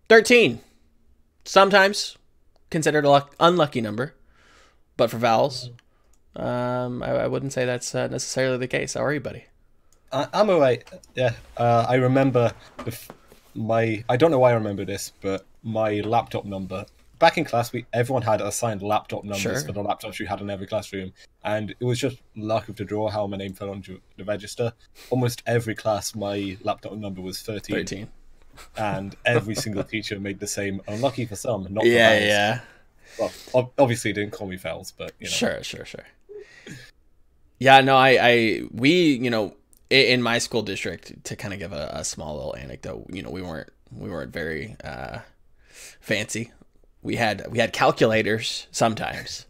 13. Sometimes considered an unlucky number, but for vowels, I wouldn't say that's necessarily the case. How are you, buddy? I'm alright. Yeah, I remember I don't know why I remember this, but my laptop number. Back in class, everyone had assigned laptop numbers for the laptops you had in every classroom, and it was just luck of the draw how my name fell onto the register. Almost every class, my laptop number was 13. 13. And every single teacher made the same. Unlucky for some, not for Yeah, vowels. yeah. Well, obviously they didn't call me vowels, but you know. Sure. Yeah, no, we, in my school district, to kind of give a small little anecdote, we weren't very fancy. We had calculators sometimes,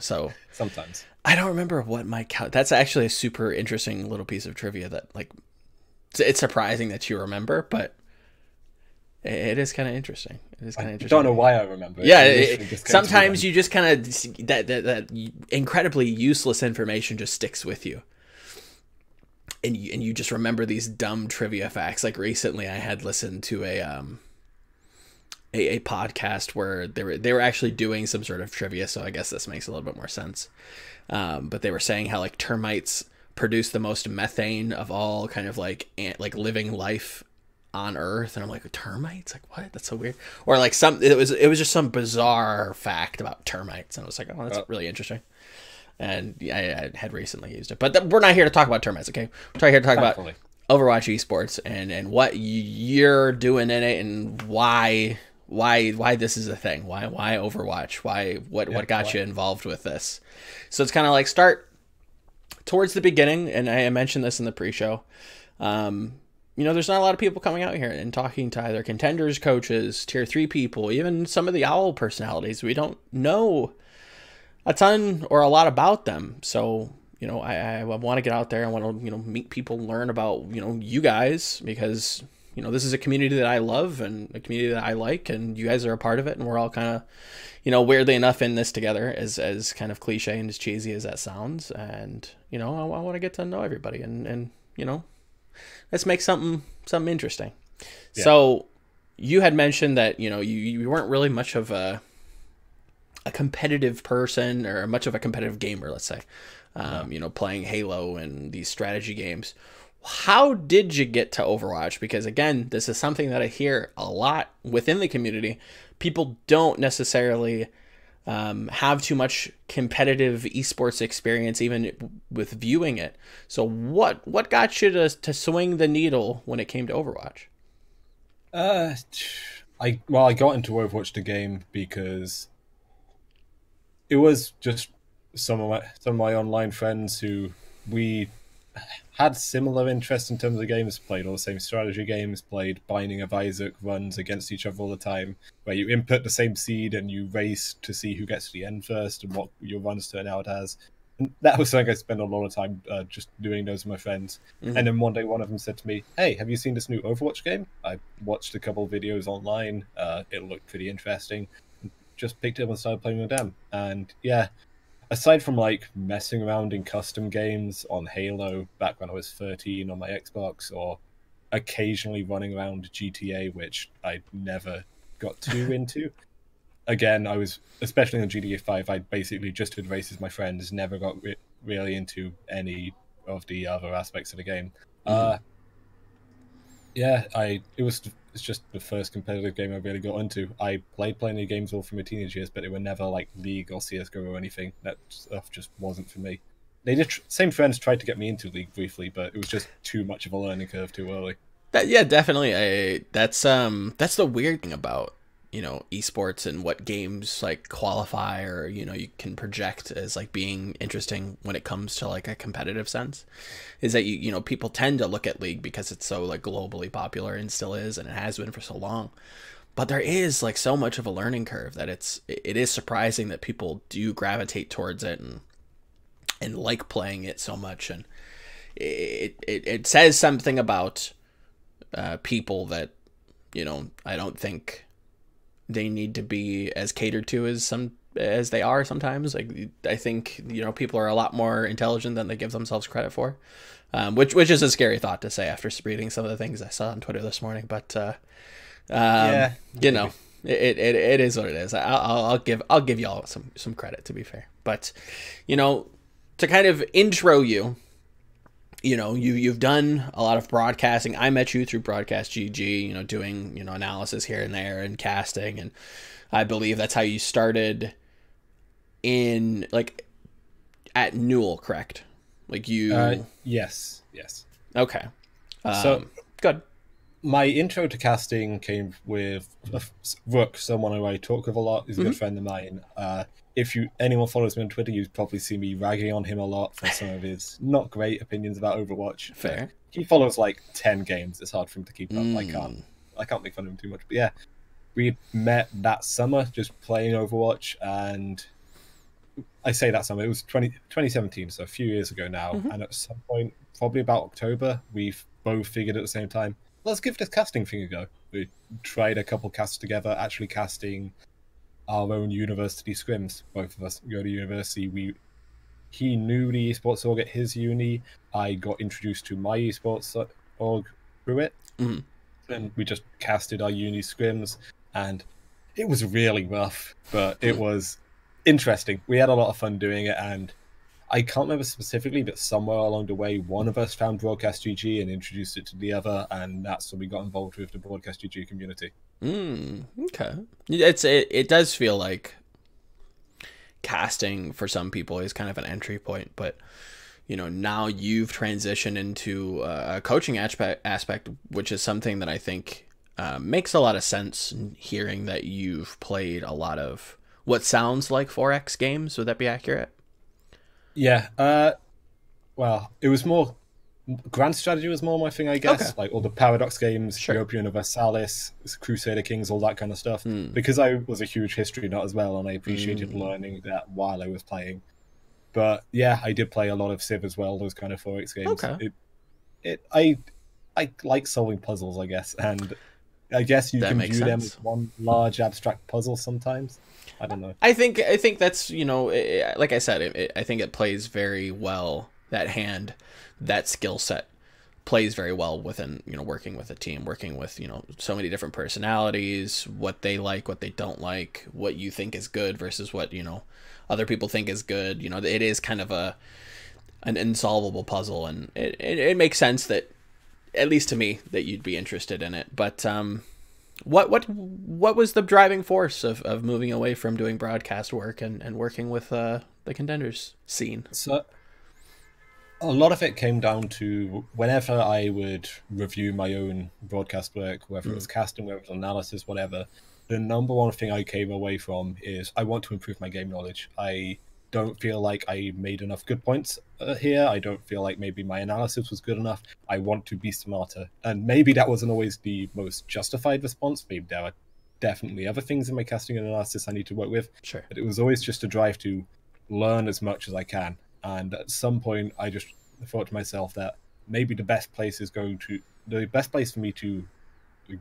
so Sometimes. I don't remember what that's actually a super interesting little piece of trivia that it's surprising that you remember, but it is kind of interesting. I don't know why I remember it. Yeah, sometimes you just kind of that incredibly useless information just sticks with you. And you just remember these dumb trivia facts. Like recently I had listened to a podcast where they were actually doing some sort of trivia, so I guess this makes a little bit more sense. But they were saying how termites produce the most methane of all kind of living life on Earth, and I'm like, termites? What? That's so weird. Or it was just some bizarre fact about termites, and I was like, oh, that's really interesting. And I had recently used it, but we're not here to talk about termites, okay? We're here to talk about Overwatch esports and what you're doing in it and why this is a thing. Why Overwatch? What got you involved with this? So it's kind of start towards the beginning, and I mentioned this in the pre-show. There's not a lot of people coming out here and talking to either contenders, coaches, tier 3 people, even some of the OWL personalities. We don't know a ton or a lot about them. So, I want to get out there. I want to, meet people, learn about, you guys, because, this is a community that I love and a community that I like, and you guys are a part of it. And we're all kind of, weirdly enough in this together, as kind of cliche and as cheesy as that sounds. And, I want to get to know everybody and let's make something interesting. Yeah. So you had mentioned that, you weren't really much of a competitive person or much of a competitive gamer, let's say, playing Halo and these strategy games. How did you get to Overwatch? Because again, this is something that I hear a lot within the community. People don't necessarily have too much competitive esports experience, even with viewing it. So what got you to swing the needle when it came to Overwatch? I got into Overwatch the game because it was just some of my online friends who we had similar interests in terms of games, played all the same strategy games, played Binding of Isaac runs against each other all the time, where you input the same seed and you race to see who gets to the end first and what your runs turn out as. And that was something I spent a lot of time just doing those with my friends. Mm-hmm. And then one day one of them said to me, "Hey, have you seen this new Overwatch game?" I watched a couple of videos online. It looked pretty interesting. Just picked it up and started playing with them. And yeah, aside from messing around in custom games on Halo back when I was 13 on my Xbox, or occasionally running around GTA, which I never got too into. Again, I was, especially on GTA 5, I basically just did races with my friends, never got really into any of the other aspects of the game. It's just the first competitive game I really got into. I played plenty of games all through my teenage years, but they were never League or CSGO or anything. That stuff just wasn't for me. Same friends tried to get me into League briefly, but it was just too much of a learning curve too early. Yeah, definitely. That's the weird thing about esports and what games qualify or you can project as being interesting when it comes to a competitive sense, is that people tend to look at League because it's so globally popular and still is, and it has been for so long. But there is so much of a learning curve that it is surprising that people do gravitate towards it and like playing it so much. And it says something about people that I don't think they need to be as catered to as they are sometimes. I think people are a lot more intelligent than they give themselves credit for, which is a scary thought to say after reading some of the things I saw on Twitter this morning. But Yeah, You maybe. know, it is what it is. I'll give y'all some credit, to be fair. But you know, to kind of intro you, you know, you've done a lot of broadcasting. I met you through Broadcast GG, you know, doing, you know, analysis here and there and casting, and I believe that's how you started in like at Newell, correct? Like you Yes, yes. okay. So Good. my intro to casting came with Rook, someone who I talk with a lot. He's a good friend of mine. If anyone follows me on Twitter, you'd probably see me ragging on him a lot for some of his not great opinions about Overwatch. Fair. He follows like 10 games. It's hard for him to keep up. I can't make fun of him too much. But yeah, we met that summer just playing Overwatch, and I say that summer, it was 2017, so a few years ago now. And at some point, probably about October, we've both figured at the same time, let's give this casting thing a go. We tried a couple casts together, actually casting our own university scrims. Both of us go to university. He knew the esports org at his uni. I got introduced to my esports org through it. And we just casted our uni scrims, and it was really rough, but it was interesting. We had a lot of fun doing it, and I can't remember specifically, but somewhere along the way, one of us found Broadcast GG and introduced it to the other, and that's when we got involved with the Broadcast GG community. Okay. It does feel like casting for some people is kind of an entry point, but you know, now you've transitioned into a coaching aspect, which is something that I think makes a lot of sense. Hearing that you've played a lot of what sounds like 4X games, would that be accurate? Yeah. Well, it was more Grand Strategy was more my thing, I guess. Okay. Like all the Paradox games, Sure. Europa Universalis, Crusader Kings, all that kind of stuff. Because I was a huge history nut as well, and I appreciated learning that while I was playing. But yeah, I did play a lot of Civ as well, those kind of 4X games. Okay. I like solving puzzles, I guess, and I guess you That can makes view them sense. as one large abstract puzzle sometimes. I don't know. I think that's, you know, like I said, I think it plays very well, that hand, that skill set plays very well within, you know, working with a team, working with, you know, so many different personalities, what they like, what they don't like, what you think is good versus what, you know, other people think is good. You know, it is kind of an insolvable puzzle, and it makes sense that, at least to me, that you'd be interested in it. But what was the driving force of moving away from doing broadcast work and working with the contenders scene? So a lot of it came down to whenever I would review my own broadcast work, whether it was casting, whether it was analysis, whatever, the number one thing I came away from is I want to improve my game knowledge. I don't feel like I made enough good points here. I don't feel like maybe my analysis was good enough. I want to be smarter. And maybe that wasn't always the most justified response. Maybe there are definitely other things in my casting and analysis I need to work with. Sure. But it was always just a drive to learn as much as I can. And at some point, I just thought to myself that maybe the best place for me to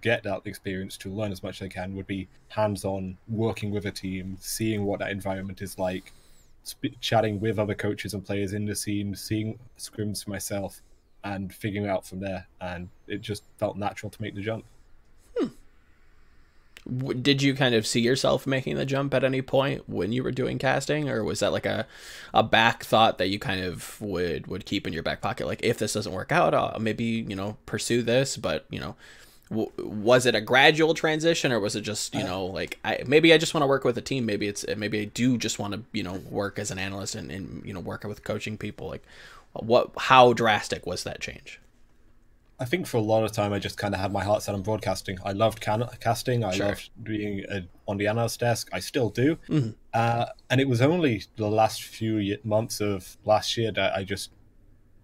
get that experience, to learn as much as I can, would be hands-on, working with a team, seeing what that environment is like, chatting with other coaches and players in the scene, seeing scrims for myself, and figuring out from there. And it just felt natural to make the jump. Did you kind of see yourself making the jump at any point when you were doing casting, or was that like a back thought that you kind of would keep in your back pocket, like, if this doesn't work out, I'll maybe, you know, pursue this? But, you know, was it a gradual transition, or was it just, you know, like, maybe I just want to work with a team, maybe I do just want to, you know, work as an analyst and you know, work with coaching people? Like, how drastic was that change? I think for a lot of time, I just kind of had my heart set on broadcasting. I loved casting. I Sure. loved being on the analyst desk. I still do. And it was only the last few months of last year that I just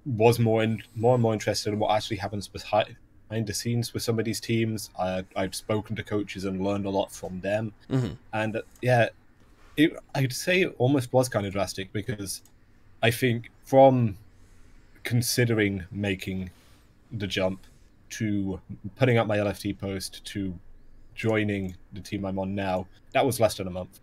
was more and more interested in what actually happens behind the scenes with some of these teams. I've spoken to coaches and learned a lot from them. And yeah, I'd say it almost was kind of drastic, because I think from considering making the jump to putting up my LFT post to joining the team I'm on now, that was less than a month.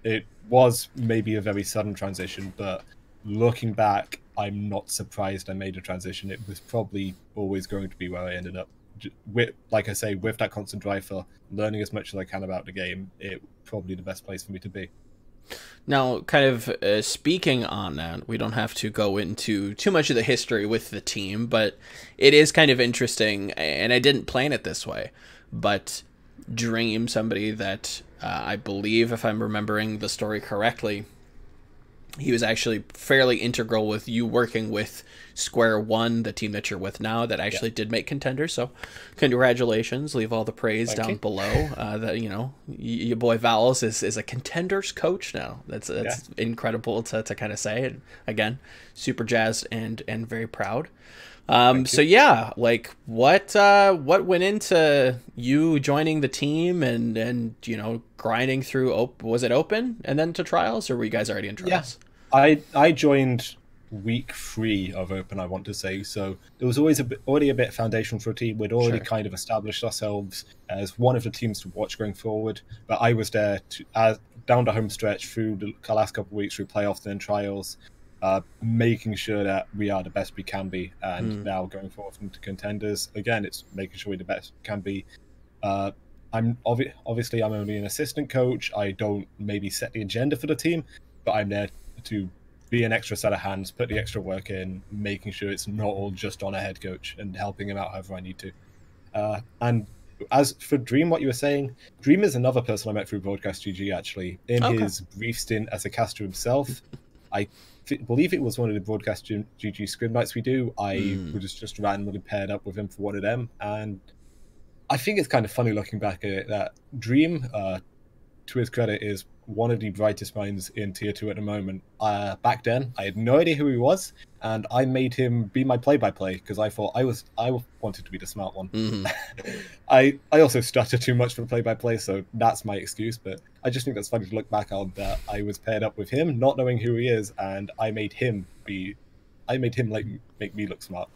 It was maybe a very sudden transition, but looking back, I'm not surprised I made a transition. It was probably always going to be where I ended up with, like I say, with that constant drive for learning as much as I can about the game, it probably the best place for me to be. Now, kind of speaking on that, we don't have to go into too much of the history with the team, but it is kind of interesting, and I didn't plan it this way, but Dream, somebody that I believe, if I'm remembering the story correctly, he was actually fairly integral with you working with Square One, the team that you're with now, that actually did make contenders. So, congratulations! Leave all the praise down below. That your boy Vowels is a contenders coach now. That's incredible to kind of say. And again, super jazzed and very proud. So yeah, like what went into you joining the team and grinding through? Was it open and then to trials, or were you guys already in trials? Yeah, I joined week 3 of open, I want to say. So there was always already a bit of foundation for a team. We'd already kind of established ourselves as one of the teams to watch going forward. But I was there down the home stretch through the last couple of weeks through playoffs and then trials. Making sure that we are the best we can be, and now going forward into contenders again, it's making sure we're the best we can be. I'm obviously I'm only an assistant coach. I don't maybe set the agenda for the team, but I'm there to be an extra set of hands, put the extra work in, making sure it's not all just on a head coach and helping him out however I need to. And as for Dream, what you were saying, Dream is another person I met through Broadcast GG actually. In his brief stint as a caster himself, I believe it was one of the Broadcast GG scrim nights we do. I was just randomly paired up with him for one of them, and I think it's kind of funny looking back at it that Dream, to his credit, is one of the brightest minds in Tier 2 at the moment. Back then, I had no idea who he was, and I made him be my play-by-play because I thought I wanted to be the smart one. I also stutter too much for play-by-play, so that's my excuse, but I just think that's funny to look back on that I was paired up with him, not knowing who he is, and I made him make me look smart.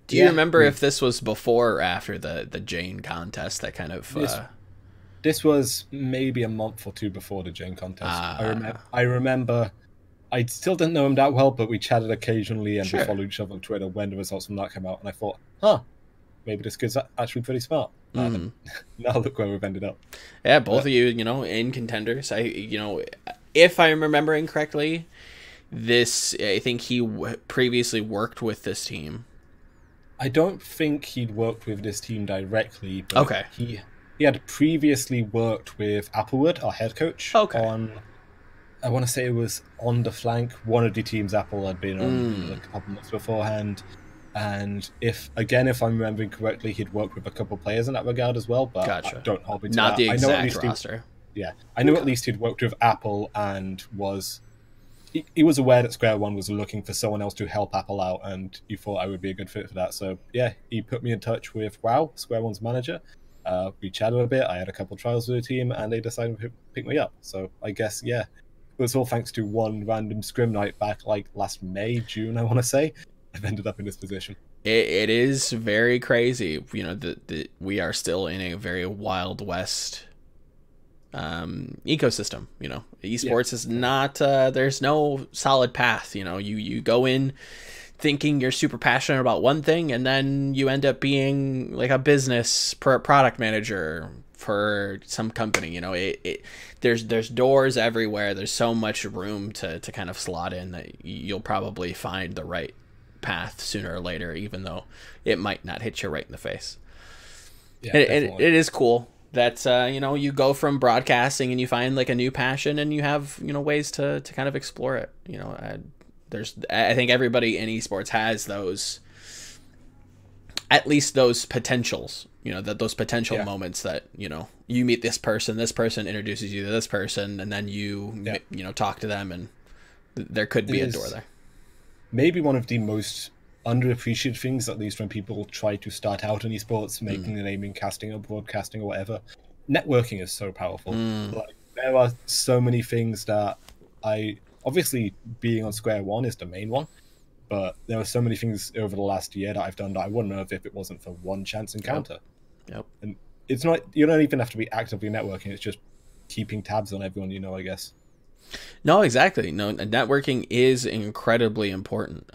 Do you remember if this was before or after the Jane contest that kind of... This was maybe a month or 2 before the Jane contest. I remember I still didn't know him that well, but we chatted occasionally and we followed each other on Twitter when the results from that came out, and I thought, maybe this kid's actually pretty smart. Now look where we've ended up. Yeah, both of you, in contenders. If I'm remembering correctly, I think he previously worked with this team. I don't think he'd worked with this team directly, but he had previously worked with Applewood, our head coach, on, I want to say it was On the Flank, one of the teams Apple had been on a couple months beforehand. And if I'm remembering correctly, he'd worked with a couple of players in that regard as well, but don't hold me to Not that. the exact roster. I know at least he'd worked with Apple and he was aware that Square One was looking for someone else to help Apple out, and he thought I would be a good fit for that. So yeah, he put me in touch with WoW, Square One's manager. We chatted a bit. I had a couple of trials with the team, and they decided to pick me up. So I guess it was all thanks to one random scrim night back like last May, June, I want to say. I've ended up in this position. It is very crazy. We are still in a very Wild West ecosystem. Esports is not. There's no solid path. You go in thinking you're super passionate about one thing, and then you end up being like a business product manager for some company. There's doors everywhere. There's so much room to kind of slot in that you'll probably find the right path sooner or later, even though it might not hit you right in the face. It is cool that you go from broadcasting and you find like a new passion, and you have ways to kind of explore it. I think everybody in esports has those, at least those potentials, those potential moments that, you meet this person introduces you to this person, and then you talk to them, and there could be a door there. Maybe one of the most underappreciated things, at least when people try to start out in esports, making a name in casting or broadcasting or whatever, networking is so powerful. Like, there are so many things that obviously being on Square One is the main one, but there are so many things over the last year that I've done that I wouldn't know if it wasn't for one chance encounter. And it's not, you don't even have to be actively networking, it's just keeping tabs on everyone, I guess. No, exactly. No, networking is incredibly important.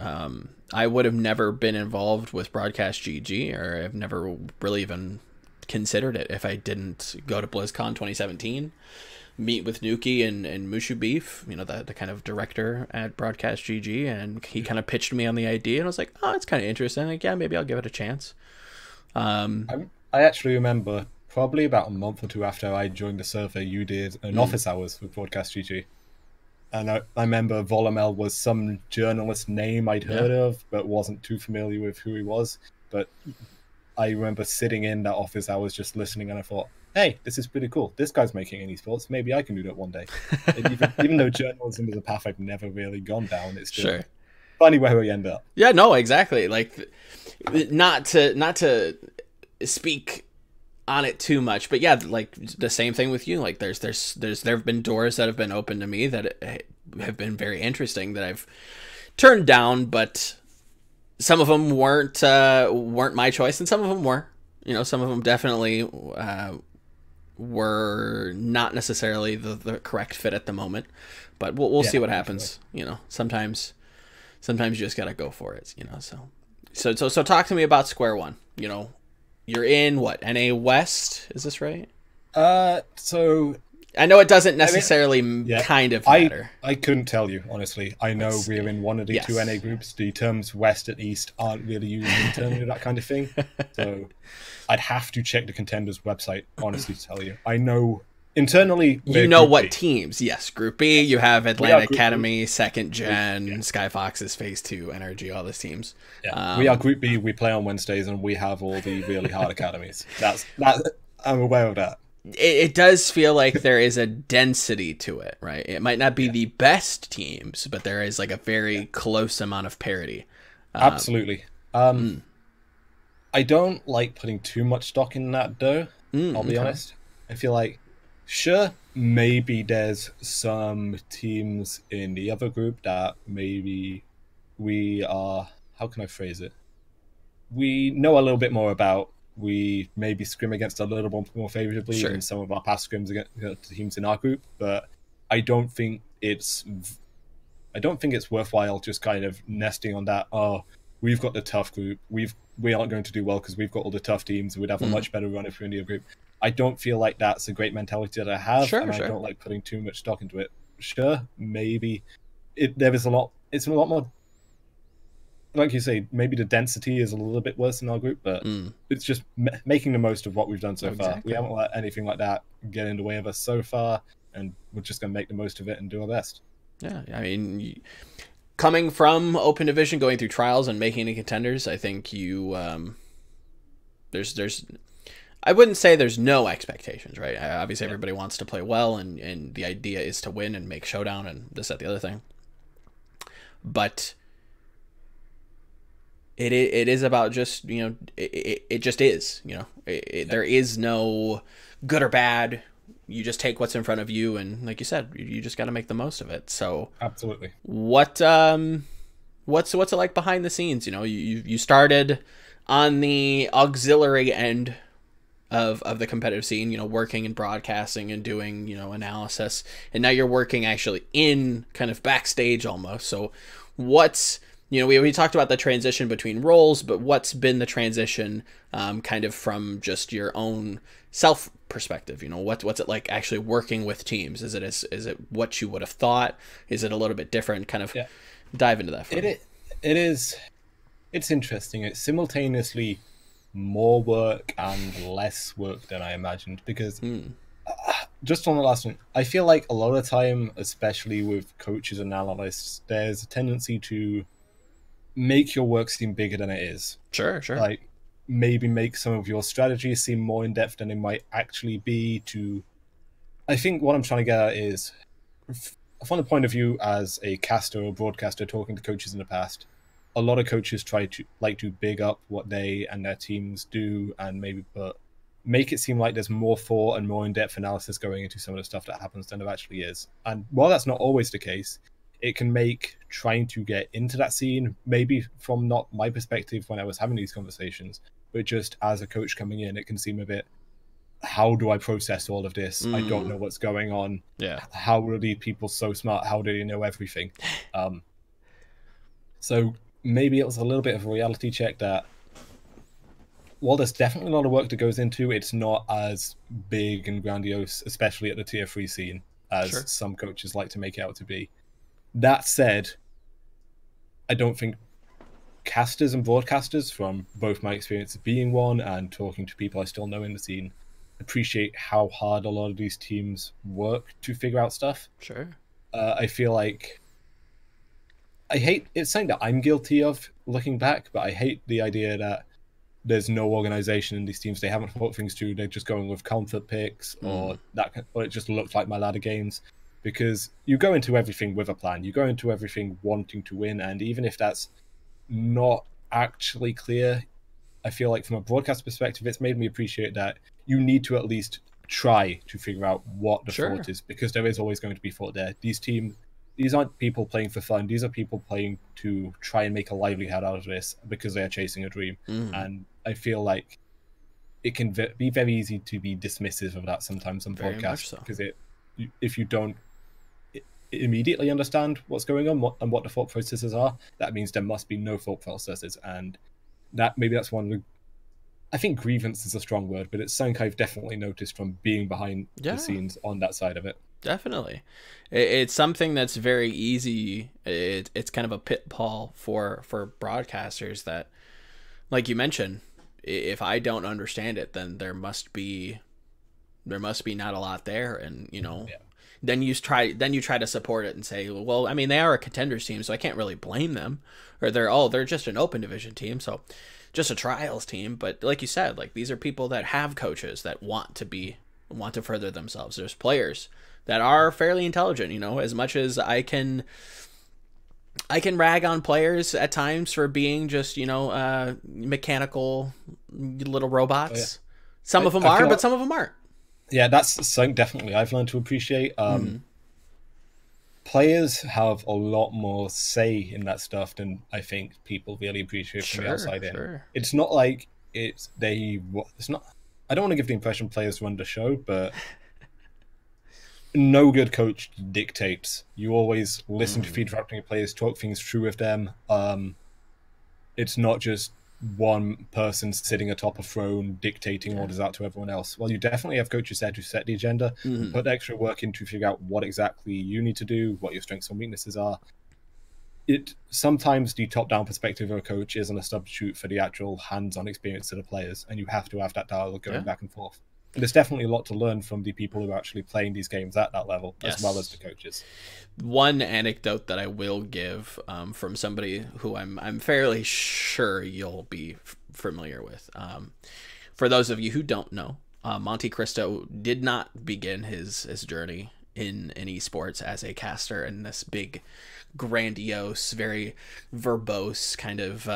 I would have never been involved with Broadcast GG, or I've never really even considered it if I didn't go to BlizzCon 2017, meet with Nuki and Mushu Beef, the kind of director at Broadcast GG, and he kind of pitched me on the idea, and I was like, oh, it's kind of interesting. Like, yeah, maybe I'll give it a chance. I actually remember probably about a month or two after I joined the server, you did an office hours with Broadcast GG. And I remember Volamel was some journalist name I'd heard of, but wasn't too familiar with who he was. But I remember sitting in that office hours just listening, and I thought, hey, this is pretty cool. This guy's making an esports. Maybe I can do that one day. Even though journalism is a path I've never really gone down, it's still funny where we end up. Yeah, no, exactly. Like, not to speak on it too much, but yeah, like the same thing with you. Like, there have been doors that have been open to me that have been very interesting that I've turned down, but some of them weren't my choice, and some of them were. Some of them definitely were not necessarily the correct fit at the moment, but we'll see what happens. Sometimes you just gotta go for it. So talk to me about Square One. You're in what, NA West? Is this right? So I know it doesn't necessarily kind of matter. I couldn't tell you, honestly. I know we're in one of the two NA groups. The terms West and East aren't really used internally, that kind of thing. So I'd have to check the Contenders website, honestly, to tell you. I know internally... You know what teams. Yes, Group B, you have Atlanta Academy, Second Gen, Skyfoxes, Phase 2, Energy, all those teams. Yeah. We are Group B, we play on Wednesdays, and we have all the really hard academies. I'm aware of that. It does feel like there is a density to it, right? It might not be the best teams, but there is like a very close amount of parity. Absolutely. I don't like putting too much stock in that, though. I'll be honest. I feel like, sure, maybe there's some teams in the other group that maybe we are... How can I phrase it? We know a little bit more about. We maybe scrim against a little bit more favorably than some of our past scrims against the teams in our group, but I don't think it's worthwhile just kind of nesting on that. Oh, we've got the tough group. We aren't going to do well because we've got all the tough teams. We'd have a much better run if we're in the group. I don't feel like that's a great mentality that I have, I don't like putting too much stock into it. Sure, maybe it's a lot more. Like you say, maybe the density is a little bit worse in our group, but it's just making the most of what we've done so far. We haven't let anything like that get in the way of us so far, and we're just going to make the most of it and do our best. Yeah, I mean, coming from Open Division, going through trials and making it Contenders, I think you there's I wouldn't say there's no expectations, right? Obviously, everybody wants to play well, and the idea is to win and make Showdown and this, that, the other thing. But it is about just, it just is, there is no good or bad. You just take what's in front of you, and like you said, you just got to make the most of it. So absolutely. What's it like behind the scenes? You started on the auxiliary end of the competitive scene, working and broadcasting and doing, analysis, and now you're working actually in kind of backstage almost. So what's, we talked about the transition between roles, but what's been the transition kind of from just your own self perspective? What's it like actually working with teams? Is it what you would have thought? Is it a little bit different? Kind of dive into that for me. It's interesting. It's simultaneously more work and less work than I imagined, because just on the last one, I feel like a lot of the time, especially with coaches and analysts, there's a tendency to make your work seem bigger than it is. Sure. Like, maybe make some of your strategies seem more in-depth than they might actually be. I think what I'm trying to get at is, from the point of view as a caster or broadcaster talking to coaches in the past, a lot of coaches like to big up what they and their teams do, and maybe make it seem like there's more thought and more in-depth analysis going into some of the stuff that happens than there actually is. And while that's not always the case, it can make trying to get into that scene, maybe from not my perspective when I was having these conversations, but just as a coach coming in, it can seem a bit, how do I process all of this? I don't know what's going on. Yeah. How are these people so smart? How do they know everything? So maybe it was a little bit of a reality check that while there's definitely a lot of work that goes into, it's not as big and grandiose, especially at the tier 3 scene, as some coaches like to make it out to be. That said, I don't think casters and broadcasters, from both my experience of being one and talking to people I still know in the scene, appreciate how hard a lot of these teams work to figure out stuff. Sure. I feel like it's something that I'm guilty of looking back, but I hate the idea that there's no organization in these teams. They haven't thought things through. They're just going with comfort picks or it just looks like my ladder games, because you go into everything with a plan. You go into everything wanting to win, and even if that's not actually clear, I feel like from a broadcast perspective, it's made me appreciate that you need to at least try to figure out what the thought is, because there is always going to be thought there. These aren't people playing for fun. These are people playing to try and make a livelihood out of this because they are chasing a dream. And I feel like it can be very easy to be dismissive of that sometimes on podcasts, because if you don't immediately understand what's going on and what the thought processes are, that means there must be no thought processes. And that's one of the, I think grievance is a strong word, but it's something I've definitely noticed from being behind the scenes on that side of it. Definitely. It's something that's very easy. It's kind of a pitfall for broadcasters that, like you mentioned, if I don't understand it, then there must be not a lot there. And, then you try to support it and say, well, I mean, they are a contenders team, so I can't really blame them. Or they're just an open division team, so just a trials team. But like you said, like, these are people that have coaches that want to further themselves. There's players that are fairly intelligent, as much as I can rag on players at times for being just, mechanical little robots. Some of them are, but some of them aren't. Yeah, that's something definitely I've learned to appreciate. Players have a lot more say in that stuff than I think people really appreciate from the outside in. It's not like it's not. I don't want to give the impression players run the show, but no good coach dictates. You always listen to feedback from your players, talk things through with them. It's not just one person sitting atop a throne dictating orders out to everyone else. Well, you definitely have coaches there to set the agenda, put extra work in to figure out what exactly you need to do, what your strengths and weaknesses are. Sometimes the top-down perspective of a coach isn't a substitute for the actual hands-on experience of the players, and you have to have that dialogue going back and forth. And there's definitely a lot to learn from the people who are actually playing these games at that level, as well as the coaches. One anecdote that I will give from somebody who I'm fairly sure you'll be familiar with. For those of you who don't know, Monte Cristo did not begin his journey in esports as a caster in this big, grandiose, very verbose kind of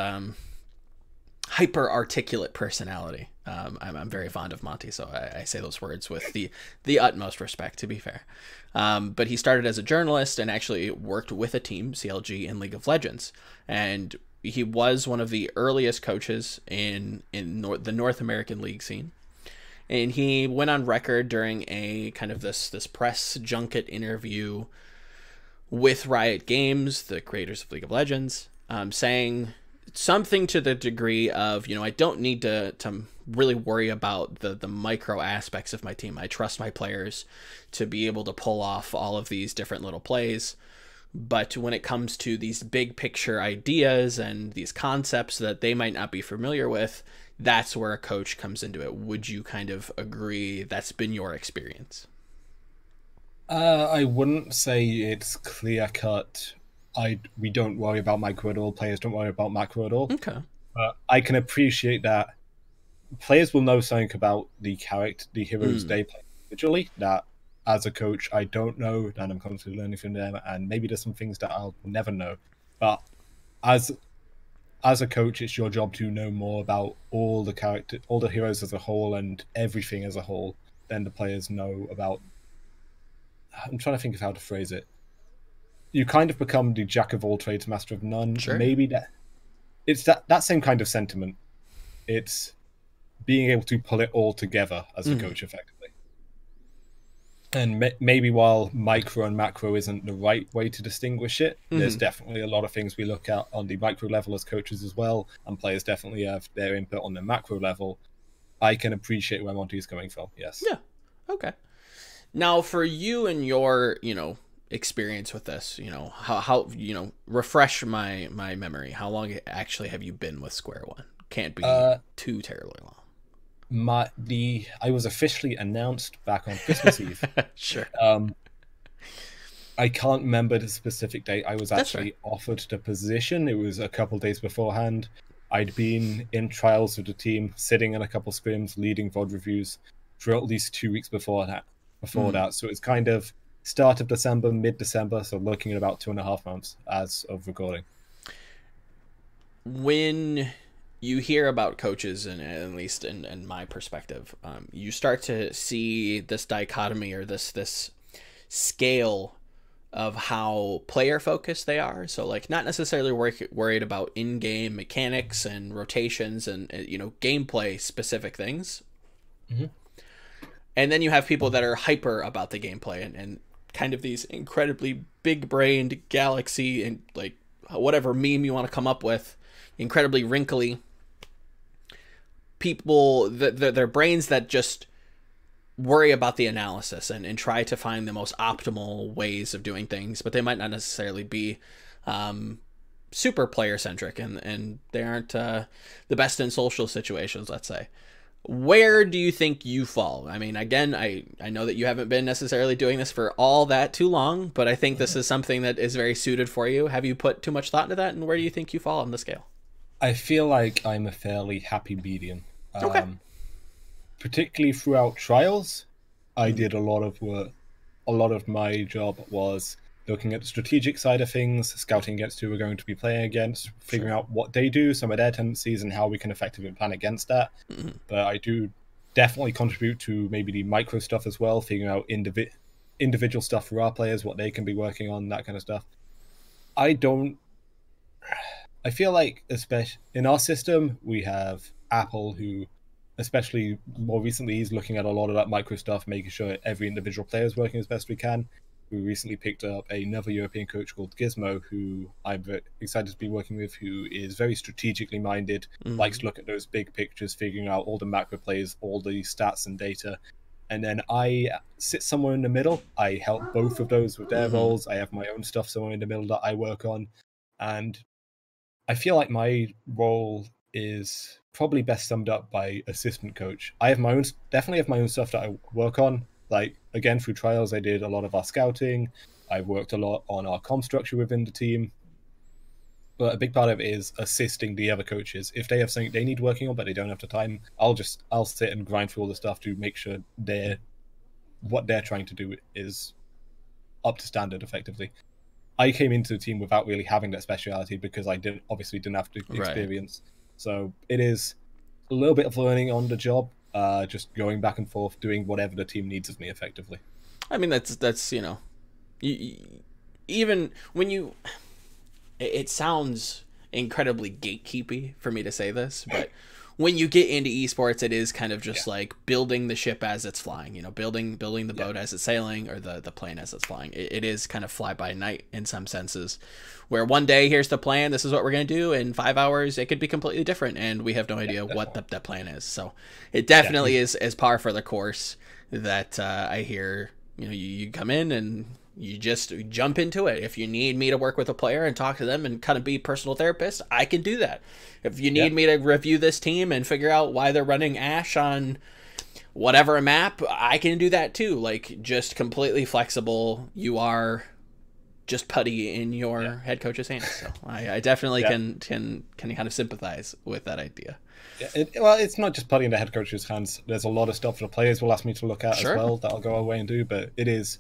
hyper articulate personality. I'm very fond of Monty, so I say those words with the utmost respect, to be fair. But he started as a journalist and actually worked with a team, CLG, in League of Legends. And he was one of the earliest coaches in the North American League scene. And he went on record during a kind of this press junket interview with Riot Games, the creators of League of Legends, saying something to the degree of, I don't need to really worry about the micro aspects of my team. I trust my players to be able to pull off all of these different little plays. But when it comes to these big picture ideas and these concepts that they might not be familiar with, that's where a coach comes into it. Would you kind of agree that's been your experience? I wouldn't say it's clear cut. We don't worry about micro at all. Players don't worry about macro at all. Okay. I can appreciate that players will know something about the heroes they play individually that as a coach I don't know, and I'm constantly learning from them, and maybe there's some things that I'll never know. But as a coach, it's your job to know more about all the heroes as a whole and everything as a whole than the players know about. I'm trying to think of how to phrase it. You kind of become the jack of all trades, master of none. Sure. Maybe it's that same kind of sentiment. It's being able to pull it all together as the coach effectively. And maybe while micro and macro isn't the right way to distinguish it, there's definitely a lot of things we look at on the micro level as coaches as well, and players definitely have their input on the macro level. I can appreciate where Monty's coming from, yes. Yeah, okay. Now, for you and your, experience with this, how refresh my memory. How long actually have you been with Square One? Can't be too terribly long. I was officially announced back on Christmas Eve. Sure. I can't remember the specific date I was actually offered the position. It was a couple days beforehand. I'd been in trials with the team, sitting in a couple scrims, leading VOD reviews for at least 2 weeks before that. So it's kind of start of December, mid-December, so looking at about 2.5 months as of recording. When you hear about coaches, and at least in my perspective, you start to see this dichotomy or this scale of how player focused they are. So like not necessarily worried about in-game mechanics and rotations and gameplay specific things. And then you have people that are hyper about the gameplay and kind of these incredibly big-brained galaxy and like whatever meme you want to come up with, incredibly wrinkly people, their brains that just worry about the analysis and try to find the most optimal ways of doing things, but they might not necessarily be super player centric and they aren't the best in social situations, let's say. Where do you think you fall? I mean, again, I know that you haven't been necessarily doing this for all that too long, but I think this is something that is very suited for you. Have you put too much thought into that, and where do you think you fall on the scale? I feel like I'm a fairly happy medium. Okay. Particularly throughout trials, I did a lot of work. A lot of my job was looking at the strategic side of things, scouting against who we're going to be playing against, figuring out what they do, some of their tendencies, and how we can effectively plan against that. But I do definitely contribute to maybe the micro stuff as well, figuring out individual stuff for our players, what they can be working on, that kind of stuff. I feel like, especially in our system, we have Apple, who, especially more recently, is looking at a lot of that micro stuff, making sure every individual player is working as best we can. We recently picked up another European coach called Gizmo, who I'm very excited to be working with, who is very strategically minded, likes to look at those big pictures, figuring out all the macro plays, all the stats and data. And then I sit somewhere in the middle. I help both of those with their roles. I have my own stuff somewhere in the middle that I work on. And I feel like my role is probably best summed up by assistant coach. I have definitely have my own stuff that I work on. Like, again, through trials, I did a lot of our scouting. I worked a lot on our comm structure within the team. But a big part of it is assisting the other coaches. If they have something they need working on, but they don't have the time, I'll sit and grind through all the stuff to make sure what they're trying to do is up to standard effectively. I came into the team without really having that speciality because I obviously didn't have the experience. So it is a little bit of learning on the job, just going back and forth, doing whatever the team needs of me effectively. I mean, that's even when you, it sounds incredibly gatekeepy for me to say this, but when you get into esports, it is kind of just like building the ship as it's flying, building the boat as it's sailing, or the plane as it's flying. It is kind of fly by night in some senses, where one day, here's the plan, this is what we're going to do, in 5 hours, it could be completely different, and we have no idea what that plan is. So it definitely is par for the course that I hear, you come in and you just jump into it. If you need me to work with a player and talk to them and kind of be personal therapist, I can do that. If you need me to review this team and figure out why they're running Ashe on whatever map, I can do that too. Like, just completely flexible. You are just putty in your head coach's hands. So I definitely can kind of sympathize with that idea. Well, it's not just putty in the head coach's hands. There's a lot of stuff the players will ask me to look at as well that I'll go away and do, but it is...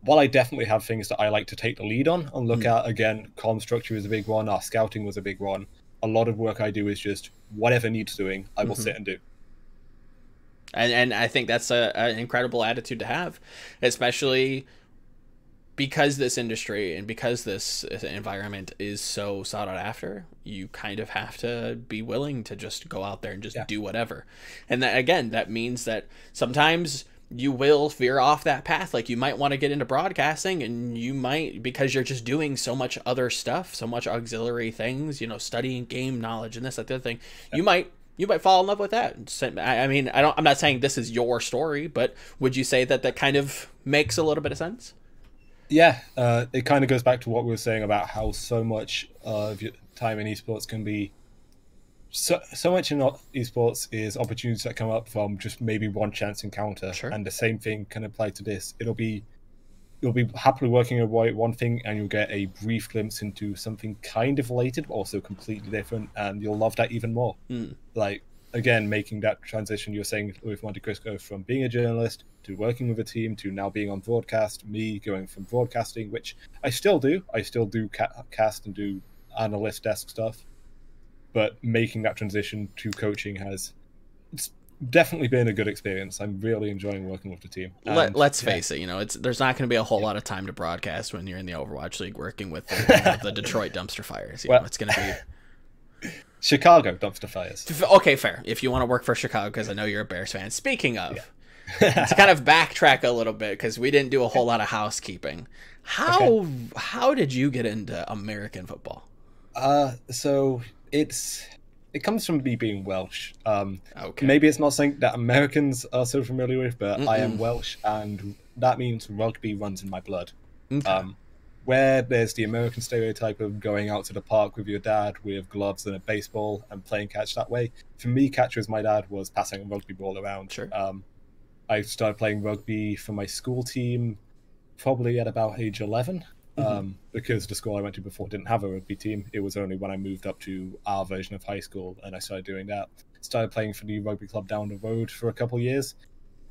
While I definitely have things that I like to take the lead on and look at, again, comm structure is a big one, our scouting was a big one. A lot of work I do is just whatever needs doing, I will sit and do. And I think that's an incredible attitude to have, especially because this industry and because this environment is so sought out after, you kind of have to be willing to just go out there and just do whatever. And that, again, that means that sometimes you will veer off that path. Like, you might want to get into broadcasting, and you might, because you're just doing so much other stuff, so much auxiliary things, you know, studying game knowledge and this, that, the other thing, you might fall in love with that. I mean, I'm not saying this is your story, but would you say that that kind of makes a little bit of sense? Yeah, it kind of goes back to what we were saying about how so much of your time in esports can be... So much in esports is opportunities that come up from just maybe one chance encounter. Sure. And the same thing can apply to this. You'll be happily working away at one thing, and you'll get a brief glimpse into something kind of related, but also completely different, and you'll love that even more. Like, again, making that transition you were saying with Monte Cristo, from being a journalist to working with a team to now being on broadcast, me going from broadcasting, which I still do cast and do analyst desk stuff, but making that transition to coaching it's definitely been a good experience. I'm really enjoying working with the team. Let's face it, you know, there's not going to be a whole lot of time to broadcast when you're in the Overwatch League working with the Detroit dumpster fires. You know, it's going to be Chicago dumpster fires. Okay, fair. If you want to work for Chicago, because I know you're a Bears fan. Speaking of, to kind of backtrack a little bit, because we didn't do a whole lot of housekeeping. How did you get into American football? So it comes from me being Welsh. Okay. Maybe it's not something that Americans are so familiar with, but I am Welsh, and that means rugby runs in my blood. Okay. Where there's the American stereotype of going out to the park with your dad with gloves and a baseball and playing catch that way, for me, catch with my dad was passing a rugby ball around. Sure. I started playing rugby for my school team probably at about age 11. Because the school I went to before didn't have a rugby team. It was only when I moved up to our version of high school and I started doing that. Started playing for the rugby club down the road for a couple of years.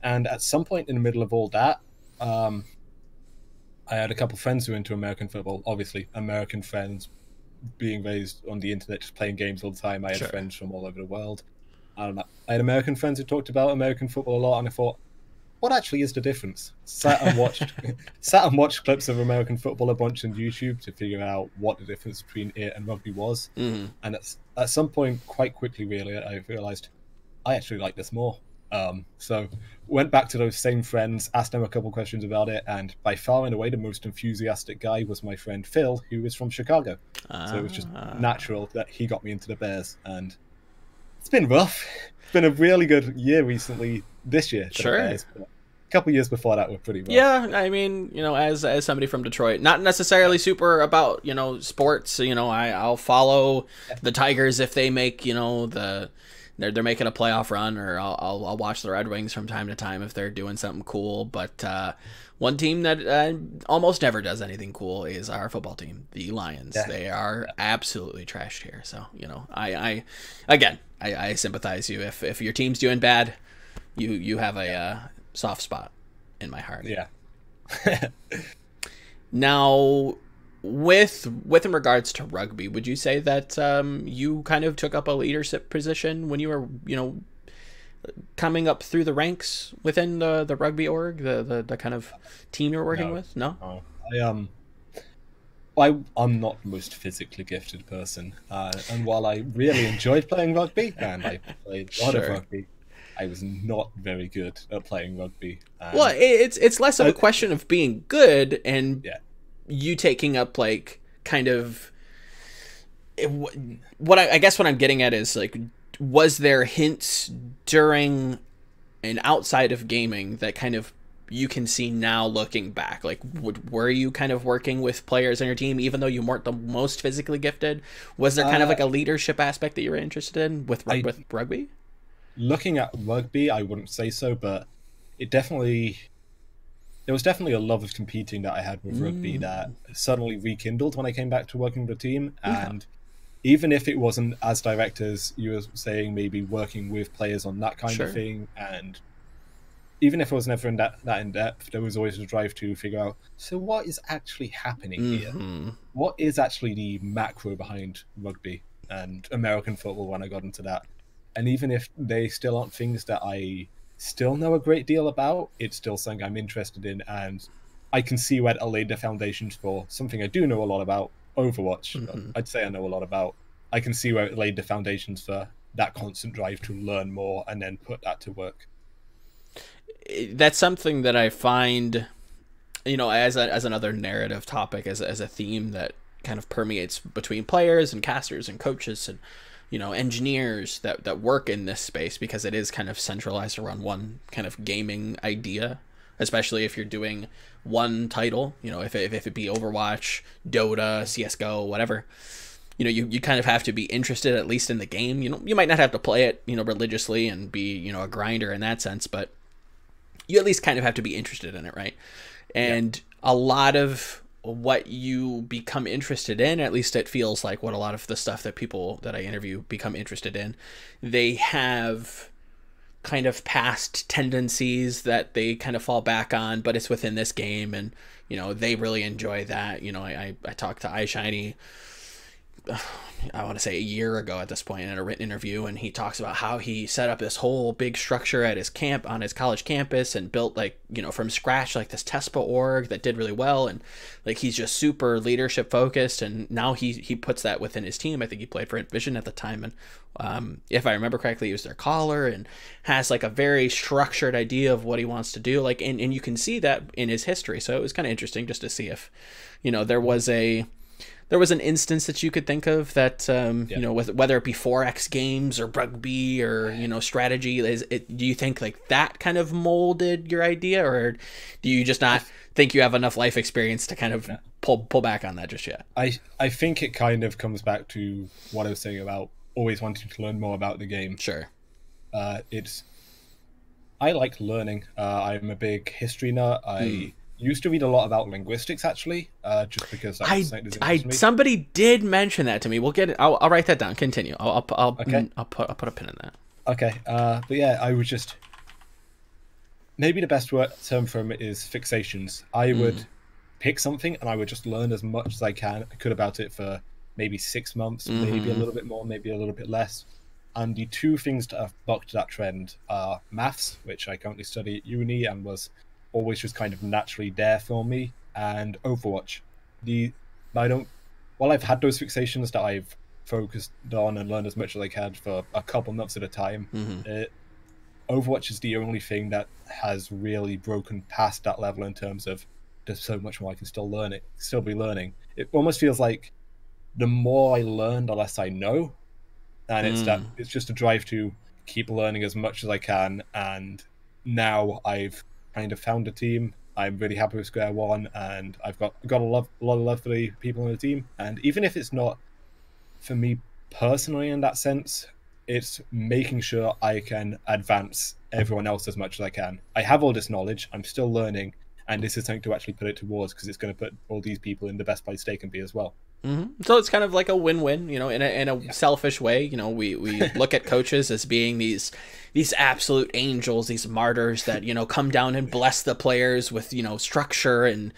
And at some point in the middle of all that, I had a couple of friends who were into American football. Obviously, American friends, being raised on the internet, just playing games all the time. I had friends from all over the world. I had American friends who talked about American football a lot, and I thought, what actually is the difference? Sat and watched clips of American football a bunch on YouTube to figure out what the difference between it and rugby was. And at some point, quite quickly, really, I realized I actually like this more. So went back to those same friends, asked them a couple questions about it, and by far and away the most enthusiastic guy was my friend Phil, who is from Chicago. So it was just natural that he got me into the Bears, and it's been rough. It's been a really good year recently, this year. Sure. Bears, but a couple of years before that were pretty rough. Yeah, I mean, you know, as somebody from Detroit, not necessarily super about, you know, sports, you know, I'll follow the Tigers if they make, you know, they're making a playoff run, or I'll watch the Red Wings from time to time if they're doing something cool. But one team that almost never does anything cool is our football team, the Lions. Yeah. They are absolutely trashed here. So, you know, I sympathize you. If your team's doing bad, you have a soft spot in my heart. Yeah. Now, with in regards to rugby, would you say that you kind of took up a leadership position when you were, you know, coming up through the ranks within the rugby org, the kind of team you're working with? No? I'm not the most physically gifted person, and while I really enjoyed playing rugby, and I played a lot of rugby, I was not very good at playing rugby. Well, it's less of a question of being good and you taking up, like, kind of what I guess what I'm getting at is, like, was there hints during and outside of gaming that kind of you can see now looking back? Like, were you kind of working with players on your team, even though you weren't the most physically gifted? Was there kind of like a leadership aspect that you were interested in with rugby? Looking at rugby, I wouldn't say so, but there was definitely a love of competing that I had with rugby that suddenly rekindled when I came back to working with the team. And even if it wasn't as direct as you were saying, maybe working with players on that kind of thing, and even if it was never that in depth, there was always a drive to figure out, so what is actually happening here? What is actually the macro behind rugby and American football when I got into that? And even if they still aren't things that I still know a great deal about, it's still something I'm interested in, and I can see where I laid the foundations for something I do know a lot about, Overwatch. Mm-hmm. I'd say I know a lot about. I can see where it laid the foundations for that constant drive to learn more and then put that to work. That's something that I find, as another narrative topic, as a theme that kind of permeates between players and casters and coaches and engineers that work in this space, because it is kind of centralized around one kind of gaming idea, especially if you're doing one title, if it be Overwatch, Dota, CSGO, whatever. You kind of have to be interested at least in the game. You might not have to play it religiously and be a grinder in that sense, but you at least kind of have to be interested in it, right? And a lot of what you become interested in, at least it feels like what a lot of the stuff that people that I interview become interested in, they have kind of past tendencies that they kind of fall back on, but it's within this game, and they really enjoy that. I talked to iShiny, I want to say a year ago at this point, in a written interview, and he talks about how he set up this whole big structure at his camp, on his college campus, and built from scratch this TESPA org that did really well, and he's just super leadership focused, and now he puts that within his team. I think he played for Vision at the time, and if I remember correctly, he was their caller and has a very structured idea of what he wants to do, and you can see that in his history. So it was kind of interesting just to see if there was an instance that you could think of that, whether it be 4X games or rugby or, strategy, do you think that kind of molded your idea, or do you just not think you have enough life experience to kind of pull back on that just yet? I think it kind of comes back to what I was saying about always wanting to learn more about the game. Sure. I like learning. I'm a big history nut. I used to read a lot about linguistics, actually, just because somebody did mention that to me. We'll get it. I'll write that down. Continue. I'll put a pin in that. Okay. But yeah, I would just, maybe the best term for it is fixations. I would pick something and I would just learn as much as I could about it for maybe 6 months, maybe a little bit more, maybe a little bit less. And the two things that have bucked that trend are maths, which I currently study at uni and was always just kind of naturally there for me, and Overwatch. While I've had those fixations that I've focused on and learned as much as I can for a couple months at a time, Overwatch is the only thing that has really broken past that level in terms of there's so much more I can still be learning. It almost feels like the more I learn, the less I know, and it's just a drive to keep learning as much as I can. And now I've kind of found a team. I'm really happy with Square One, and I've got a lot of love for the people on the team. And even if it's not for me personally in that sense, it's making sure I can advance everyone else as much as I can. I have all this knowledge, I'm still learning, and this is something to actually put it towards, because it's going to put all these people in the best place they can be as well. So it's kind of like a win-win, in a selfish way. We look at coaches as being these absolute angels, these martyrs that come down and bless the players with structure and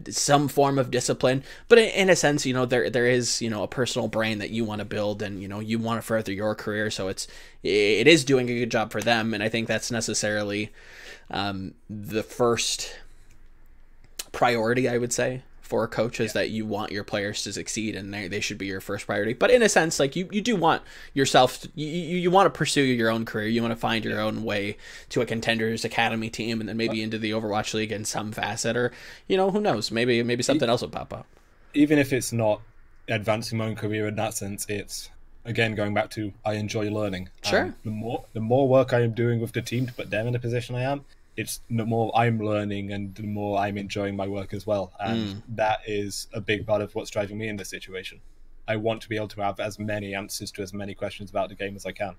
some form of discipline. But in a sense, there is a personal brain that you want to build, and you want to further your career. So it is doing a good job for them, and I think that's necessarily the first priority, I would say, for coaches, that you want your players to succeed, and they should be your first priority. But in a sense, you do want yourself you want to pursue your own career. You want to find your own way to a Contenders Academy team, and then maybe into the Overwatch League in some facet, or who knows, maybe something else will pop up. Even if it's not advancing my own career in that sense, it's again going back to I enjoy learning. Sure. The more work I am doing with the team to put them in the position I am, it's the more I'm learning and the more I'm enjoying my work as well. And that is a big part of what's driving me in this situation. I want to be able to have as many answers to as many questions about the game as I can.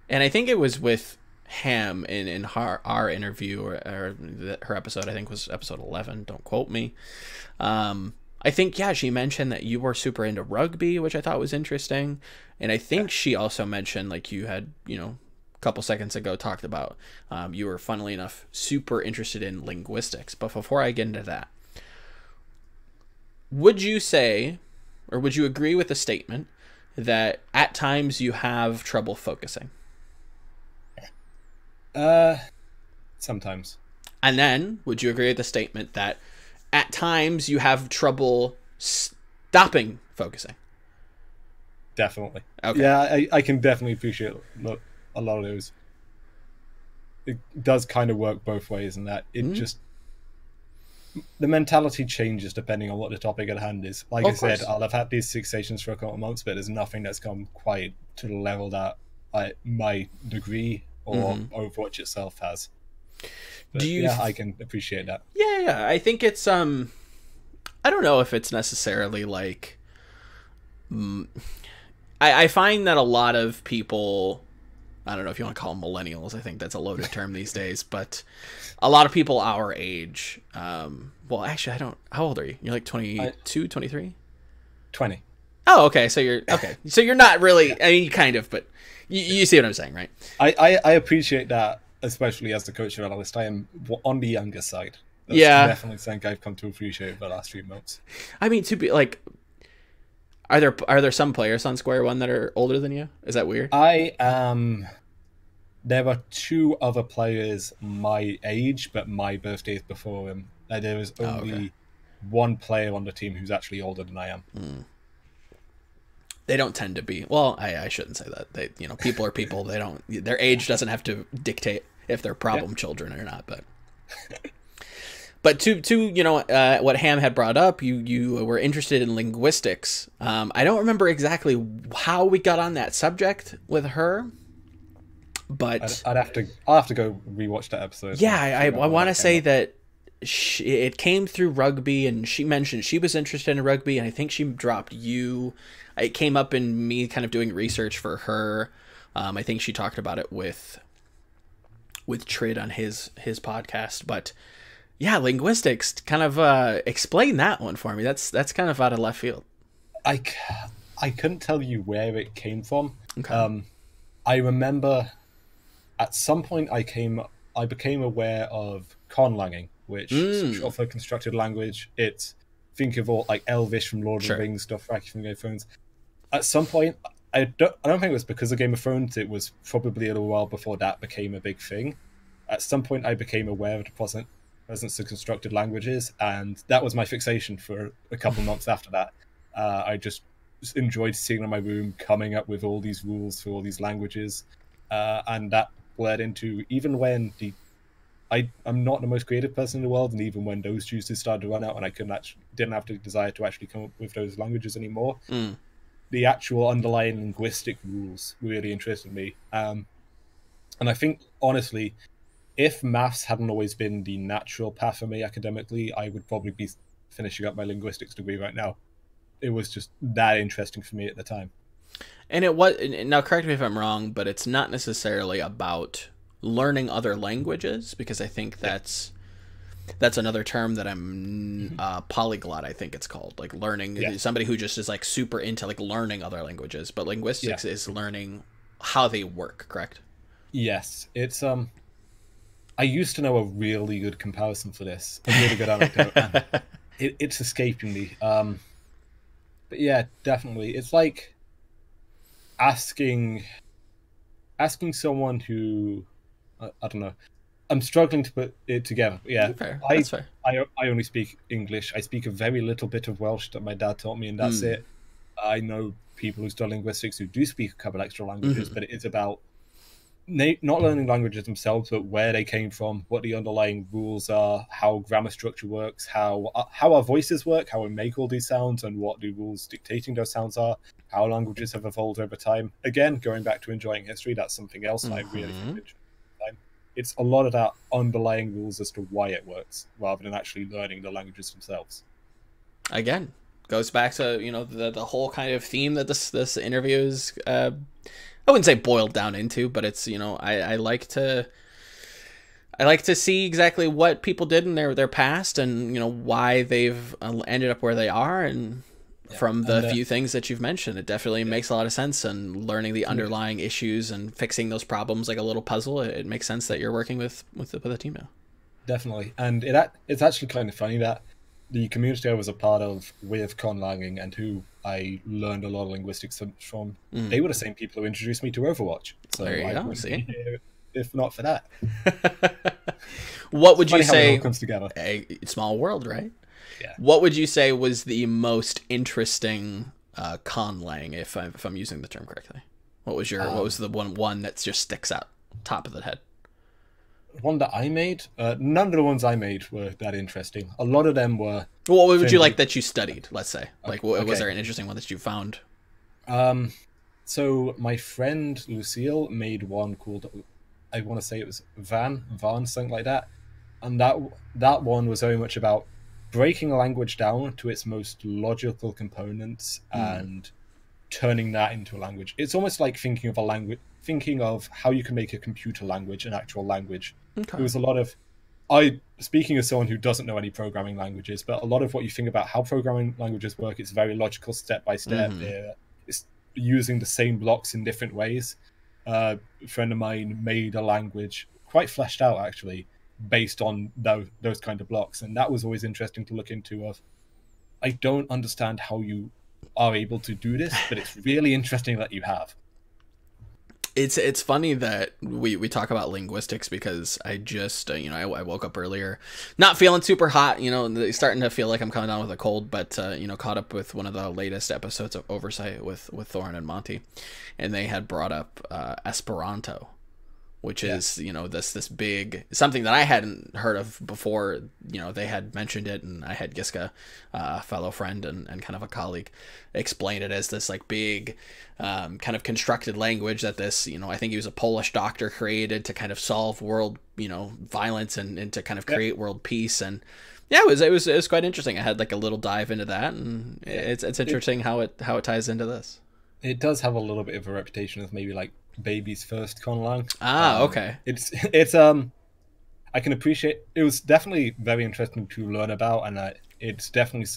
And I think it was with Ham in our interview, or her episode, I think was episode 11, don't quote me. I think, she mentioned that you were super into rugby, which I thought was interesting. And I think she also mentioned, you had, couple seconds ago talked about you were, funnily enough, super interested in linguistics. But before I get into that, would you say, or would you agree with the statement that at times you have trouble focusing? Sometimes. And then, would you agree with the statement that at times you have trouble stopping focusing? Definitely. Okay. Yeah, I can definitely appreciate a lot of those. It does kind of work both ways, in that it just, the mentality changes depending on what the topic at hand is. Like I said, I'll have had these fixations for a couple of months, but there's nothing that's come quite to the level that my degree or Overwatch itself has. But I can appreciate that. Yeah. I think it's I don't know if it's necessarily like I find that a lot of people, I don't know if you want to call them millennials, I think that's a loaded term these days, but a lot of people our age, well, actually, I don't, how old are you? You're like 22, 23? 20. Oh, okay. So you're, okay. So you're not really, I mean, kind of, but you see what I'm saying, right? I appreciate that, especially as the coach or analyst. I am on the younger side. That's definitely something I've come to appreciate over the last few months. I mean, to be like, are there some players on Square One that are older than you? Is that weird? I am. There are 2 other players my age, but my birthday is before him. There is only 1 player on the team who's actually older than I am. They don't tend to be. Well, I shouldn't say that. They, you know, people are people. They don't. Their age doesn't have to dictate if they're problem children or not. But to you know what Ham had brought up, you were interested in linguistics. I don't remember exactly how we got on that subject with her, but I'll have to go rewatch that episode. Yeah, I want to say that it came through rugby, and she mentioned she was interested in rugby, and I think she dropped you. It came up in me kind of doing research for her. I think she talked about it with Trid on his podcast, but. Yeah, linguistics. Kind of explain that one for me. That's kind of out of left field. I couldn't tell you where it came from. Okay. I remember at some point I became aware of conlanging, which is short for constructed language. It's, think of all like Elvish from Lord of the Rings stuff, right, from Game of Thrones. At some point, I don't think it was because of Game of Thrones. It was probably a little while before that became a big thing. At some point, I became aware of the presence of constructed languages, and that was my fixation for a couple of months after that. I just enjoyed sitting in my room coming up with all these rules for all these languages, and that led into, even when I'm not the most creative person in the world, and even when those juices started to run out and I didn't have the desire to actually come up with those languages anymore, the actual underlying linguistic rules really interested me. And I think, honestly, if maths hadn't always been the natural path for me academically, I would probably be finishing up my linguistics degree right now. It was just that interesting for me at the time. And it was, now correct me if I'm wrong, but it's not necessarily about learning other languages, because I think that's another term that I'm polyglot, I think it's called, like learning, somebody who just is like super into like learning other languages, but linguistics is learning how they work, correct? Yes, it's I used to know a really good comparison for this, a really good anecdote. And it's escaping me. But yeah, definitely. It's like asking someone who, I don't know. I'm struggling to put it together. Yeah, that's fair. I only speak English. I speak a very little bit of Welsh that my dad taught me, and that's it. I know people who study linguistics who do speak a couple extra languages, but it is about not learning languages themselves, but where they came from, what the underlying rules are, how grammar structure works, how our voices work, how we make all these sounds, and what the rules dictating those sounds are, how languages have evolved over time. Again, going back to enjoying history, that's something else I really think it's a lot of that underlying rules as to why it works, rather than actually learning the languages themselves. Again, goes back to, you know, the whole kind of theme that this interview is I wouldn't say boiled down into, but it's, you know, I like to see exactly what people did in their past, and, you know, why they've ended up where they are, and from the few things that you've mentioned, it definitely makes a lot of sense. And learning the underlying issues and fixing those problems like a little puzzle, it makes sense that you're working with a team now. Definitely, and it's actually kind of funny that the community I was a part of with conlanging, and who I learned a lot of linguistics from, they were the same people who introduced me to Overwatch. So there you I go. wouldn't See, be here if not for that. What would you Funny how it say? all comes together. A small world, right? Yeah. What would you say was the most interesting conlang, if I'm using the term correctly? What was the one that just sticks out top of the head? One that I made, none of the ones I made were that interesting. A lot of them were. What would you like that you studied? Let's say, like, was okay. there an interesting one that you found? So my friend Lucille made one called, I want to say it was Van, something like that, and that one was very much about breaking a language down to its most logical components and turning that into a language. It's almost like thinking of how you can make a computer language an actual language. Okay. There was a lot of, speaking as someone who doesn't know any programming languages, but a lot of what you think about how programming languages work, it's very logical, step by step. It's using the same blocks in different ways. A friend of mine made a language quite fleshed out, actually, based on those kind of blocks, and that was always interesting to look into. I don't understand how you are able to do this, but it's really interesting that you have. It's funny that we talk about linguistics, because I just I woke up earlier, not feeling super hot, starting to feel like I'm coming down with a cold, but caught up with one of the latest episodes of Oversight with Thorin and Monty, and they had brought up Esperanto, which is this big something that I hadn't heard of before. They had mentioned it, and I had Giska, a fellow friend and kind of a colleague, explain it as this like big kind of constructed language that this I think he was a Polish doctor created to kind of solve world violence and to kind of create world peace. And yeah, it was quite interesting. I had like a little dive into that, and it's interesting how it ties into this. It does have a little bit of a reputation as maybe like baby's first conlang. Okay. It's I can appreciate. It was definitely very interesting to learn about, and it's definitely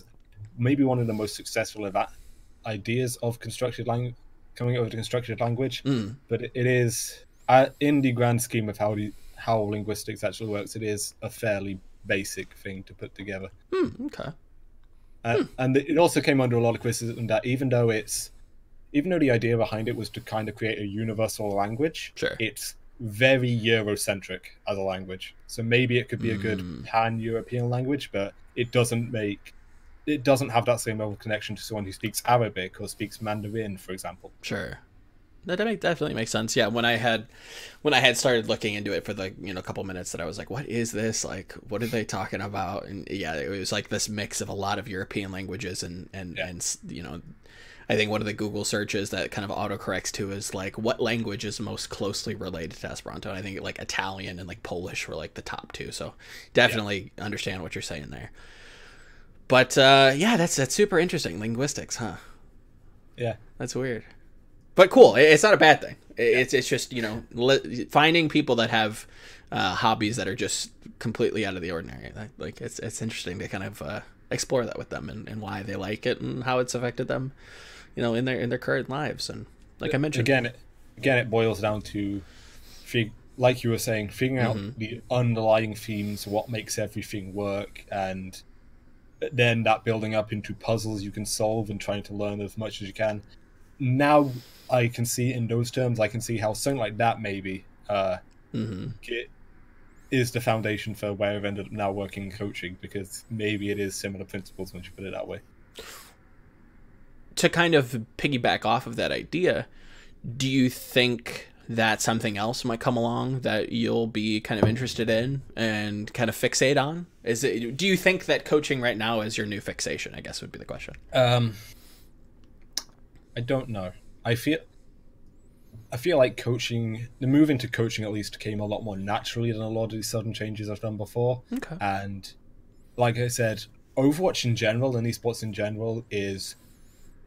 maybe one of the most successful ideas of constructed language, coming up with a constructed language. But it is in the grand scheme of how linguistics actually works, it is a fairly basic thing to put together. Okay. And it also came under a lot of criticism that even though the idea behind it was to kind of create a universal language, sure, it's very Eurocentric as a language. So maybe it could be a good pan-European language, but it doesn't have that same level of connection to someone who speaks Arabic or speaks Mandarin, for example. Sure. That definitely makes sense. Yeah, when I had started looking into it for the couple minutes, that I was like, what is this? Like, what are they talking about? And yeah, it was like this mix of a lot of European languages and I think one of the Google searches that kind of autocorrects to is like, what language is most closely related to Esperanto? And I think like Italian and like Polish were like the top two. So definitely understand what you're saying there. But yeah, that's super interesting. Linguistics, huh? Yeah, that's weird, but cool. It's not a bad thing. It's just finding people that have hobbies that are just completely out of the ordinary. Like it's interesting to kind of explore that with them and why they like it and how it's affected them, in their current lives. And like I mentioned, again, it boils down to, like you were saying, figuring out the underlying themes, what makes everything work, and then that building up into puzzles you can solve and trying to learn as much as you can. Now I can see in those terms, I can see how something like that maybe it is the foundation for where I've ended up now working in coaching, because maybe it is similar principles once you put it that way. To kind of piggyback off of that idea, do you think that something else might come along that you'll be kind of interested in and kind of fixate on? Do you think that coaching right now is your new fixation, I guess would be the question? I don't know. I feel like coaching, the move into coaching at least, came a lot more naturally than a lot of these sudden changes I've done before. Okay. And like I said, Overwatch in general and esports in general is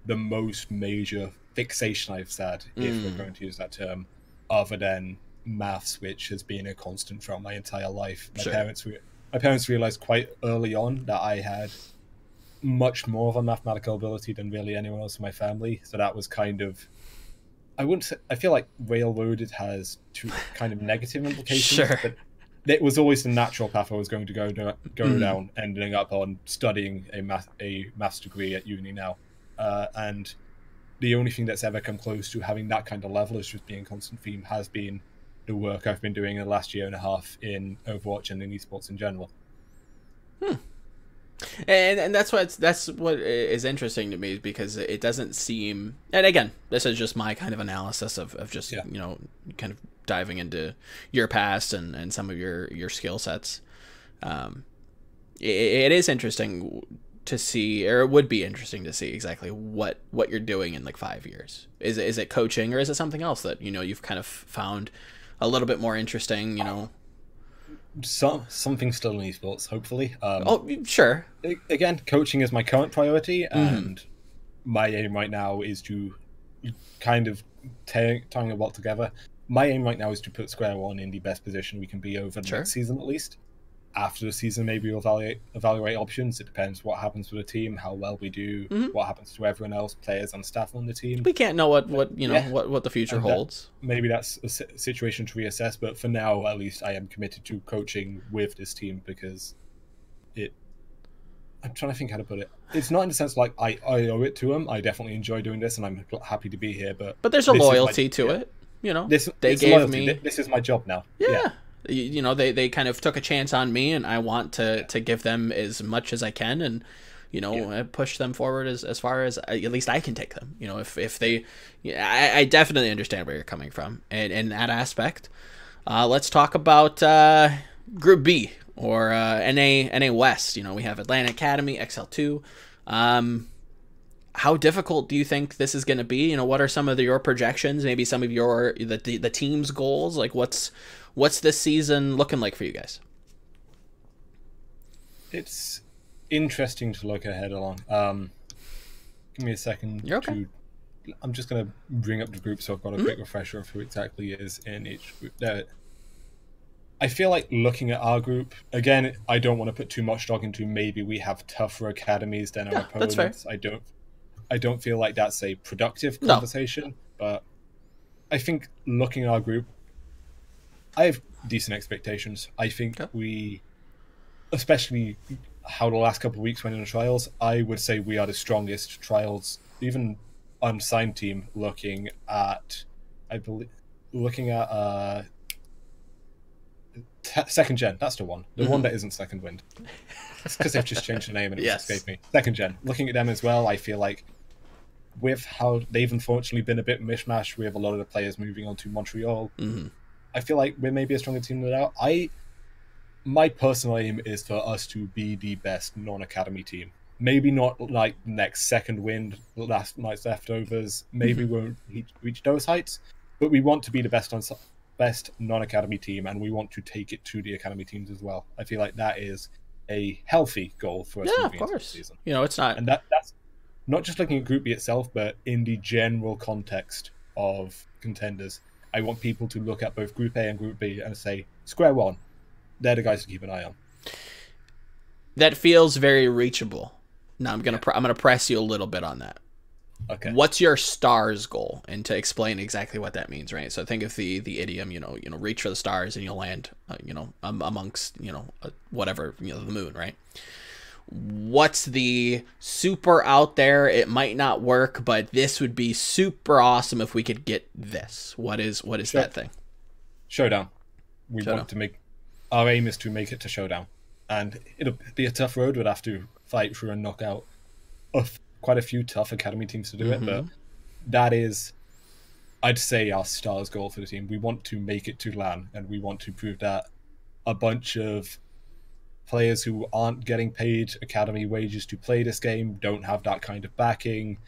the most major fixation I've had, if we're going to use that term, other than maths, which has been a constant throughout my entire life. My parents realized quite early on that I had much more of a mathematical ability than really anyone else in my family. So that was kind of, I feel like railroaded has two kind of negative implications, sure, but it was always the natural path I was going to go down, ending up on studying a maths degree at uni now. And the only thing that's ever come close to having that kind of level as just being a constant theme has been the work I've been doing in the last year and a half in Overwatch and in esports in general. And that's what is interesting to me, because it doesn't seem, and again, this is just my kind of analysis of just kind of diving into your past and some of your skill sets. It is interesting to see, or it would be interesting to see exactly what you're doing in like 5 years. Is it coaching, or is it something else that you've kind of found a little bit more interesting? Something still in esports, hopefully. Sure. Again, coaching is my current priority, and my aim right now is to kind of tying a lot together. My aim right now is to put Square One in the best position we can be over the next season, at least. After the season, maybe we'll evaluate options. It depends what happens with the team, how well we do, what happens to everyone else, players and staff on the team. We can't know what the future holds. Maybe that's a situation to reassess, but for now, at least, I am committed to coaching with this team, because I'm trying to think how to put it. It's not in the sense like I owe it to them. I definitely enjoy doing this, and I'm happy to be here. But there's a loyalty to it. They gave me. This is my job now. Yeah. They kind of took a chance on me, and I want to give them as much as I can, and push them forward as far as at least I can take them. If they, I definitely understand where you're coming from, and in that aspect. Let's talk about Group B, or NA West. We have Atlanta Academy, XL2. How difficult do you think this is going to be? What are some of your projections? Maybe some of the team's goals. Like what's this season looking like for you guys? It's interesting to look ahead along. Give me a second. You're okay. I'm just going to bring up the group so I've got a quick refresher of who exactly is in each group. I feel like looking at our group, again, I don't want to put too much stock into maybe we have tougher academies than our opponents. That's fair. I don't feel like that's a productive conversation, but I think looking at our group, I have decent expectations. I think we, especially how the last couple of weeks went in the trials, I would say we are the strongest trials, even unsigned team, looking at second gen. That's the one. The one that isn't second wind. It's because they've just changed the name and it escaped me. Second gen. Looking at them as well, I feel like with how they've unfortunately been a bit mishmash with a lot of the players moving on to Montreal, I feel like we're maybe a stronger team than that. My personal aim is for us to be the best non-academy team. Maybe not like next second wind, last night's leftovers. Maybe we won't reach those heights, but we want to be the best non-academy team, and we want to take it to the academy teams as well. I feel like that is a healthy goal for us moving into the season. It's not, and that's not just looking at Group B itself, but in the general context of contenders. I want people to look at both Group A and Group B and say, Square One, they're the guys to keep an eye on. That feels very reachable. Now I'm gonna press you a little bit on that. Okay. What's your stars goal? And to explain exactly what that means, right? So think of the idiom, reach for the stars and you'll land, amongst, whatever, the moon, right? What's the super out there? It might not work, but this would be super awesome if we could get this. What is that thing? Showdown. Want to make, our aim is to make it to Showdown, and it'll be a tough road. We'd have to fight through and knock out quite a few tough academy teams to do it, but that is, I'd say, our stars goal for the team. We want to make it to LAN, and we want to prove that a bunch of players who aren't getting paid academy wages to play this game don't have that kind of backing.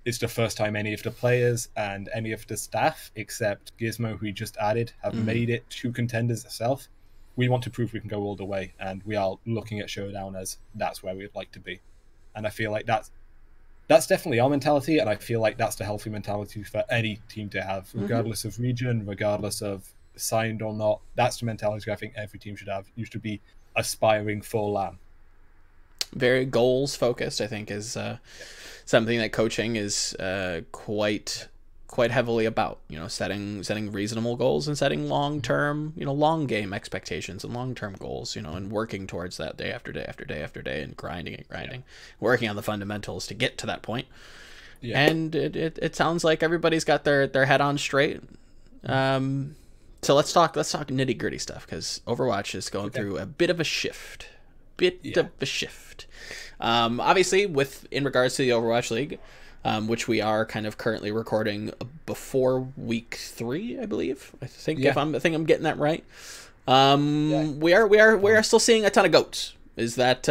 It's the first time any of the players and any of the staff, except Gizmo, who we just added, have made it to contenders itself. We want to prove we can go all the way, and we are looking at Showdown as that's where we'd like to be. And I feel like that's definitely our mentality, and I feel like that's the healthy mentality for any team to have, regardless of region, regardless of signed or not. That's the mentality I think every team should have. You should be aspiring for LAN. Very goals focused, I think, is something that coaching is quite heavily about. Setting reasonable goals and setting long-term, long game expectations and long-term goals, and working towards that day after day after day after day, and grinding, working on the fundamentals to get to that point. And it sounds like everybody's got their head on straight. So let's talk nitty gritty stuff, because Overwatch is going through a bit of a shift. Obviously, in regards to the Overwatch League, which we are kind of currently recording before week 3, I believe. I think I'm getting that right. We are still seeing a ton of goats. Is that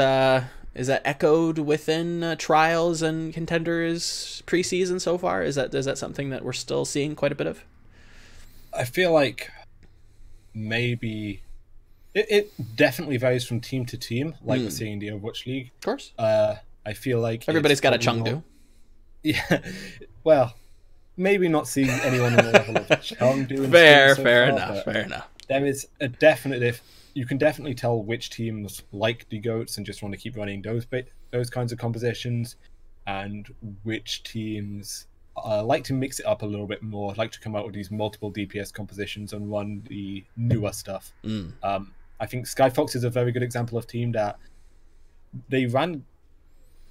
echoed within trials and contenders preseason so far? Is that something that we're still seeing quite a bit of? I feel like maybe it definitely varies from team to team, like we're seeing in the Overwatch League. Of course. I feel like everybody's got a Chengdu. Yeah, well, maybe not seeing anyone on the level of Chengdu. Fair enough. There is a definite. You can definitely tell which teams like the goats and just want to keep running those kinds of compositions, and which teams like to mix it up a little bit more, like to come out with these multiple DPS compositions and run the newer stuff. I think Skyfox is a very good example of team that they ran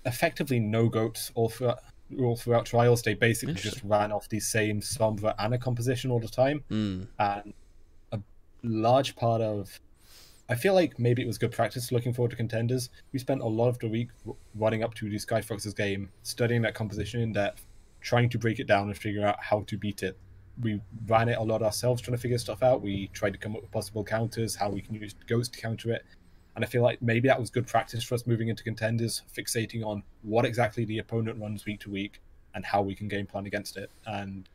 effectively no goats all throughout trials. They basically just ran off the same Sombra Ana composition all the time. And a large part of, I feel like maybe it was good practice looking forward to contenders. We spent a lot of the week running up to the Skyfox's game, studying that composition in depth, trying to break it down and figure out how to beat it. We ran it a lot ourselves, trying to figure stuff out. We tried to come up with possible counters, how we can use goats to counter it. And I feel like maybe that was good practice for us moving into contenders, fixating on what exactly the opponent runs week to week and how we can game plan against it. And